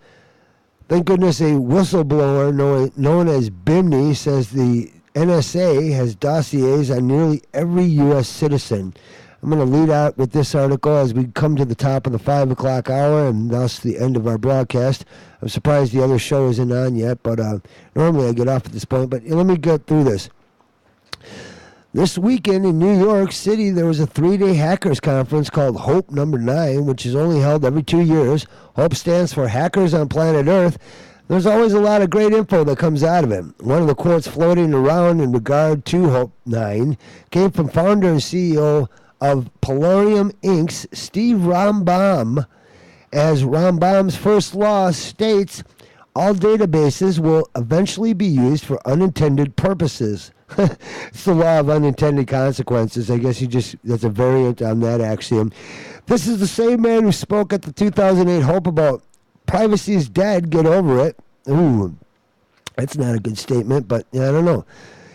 Thank goodness a whistleblower known as Bimney says the NSA has dossiers on nearly every U.S. citizen. I'm going to lead out with this article as we come to the top of the 5 o'clock hour and thus the end of our broadcast. I'm surprised the other show isn't on yet, but normally I get off at this point. But let me get through this. This weekend in New York City, there was a 3-day hackers conference called HOPE Number 9, which is only held every 2 years. HOPE stands for Hackers on Planet Earth. There's always a lot of great info that comes out of it. One of the quotes floating around in regard to HOPE 9 came from founder and CEO of Polarium Inc.'s Steve Rambam. As Rambam's first law states, all databases will eventually be used for unintended purposes. It's the law of unintended consequences. I guess that's a variant on that axiom. This is the same man who spoke at the 2008 Hope about privacy is dead, get over it. Ooh, that's not a good statement, but I don't know.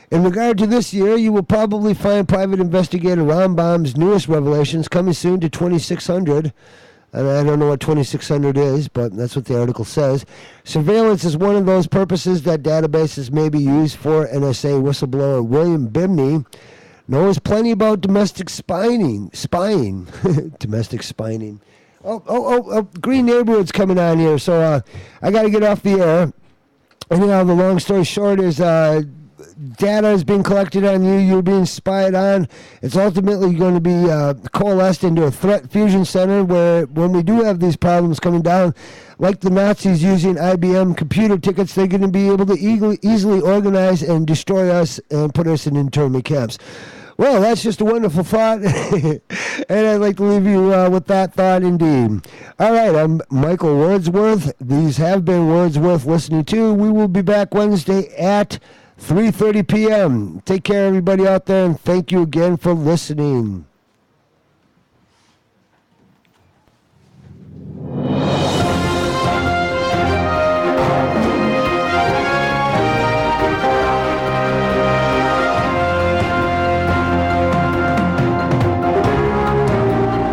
In regard to this year, you will probably find private investigator Rambam's newest revelations coming soon to 2600. And I don't know what 2600 is, but that's what the article says. Surveillance is one of those purposes that databases may be used for. NSA whistleblower William Bimney knows plenty about domestic spying. Domestic spying. Oh, Green Neighborhood's coming on here, so I got to get off the air. Anyhow, the long story short is data is being collected on you. You're being spied on. It's ultimately going to be coalesced into a threat fusion center where when we do have these problems coming down, like the Nazis using IBM computer tickets, they're going to be able to easily organize and destroy us and put us in internment camps. Well, that's just a wonderful thought, and I'd like to leave you with that thought indeed. All right, I'm Michael Wordsworth. These have been Wordsworth listening to. We will be back Wednesday at 3:30 p.m. Take care, everybody out there, and thank you again for listening.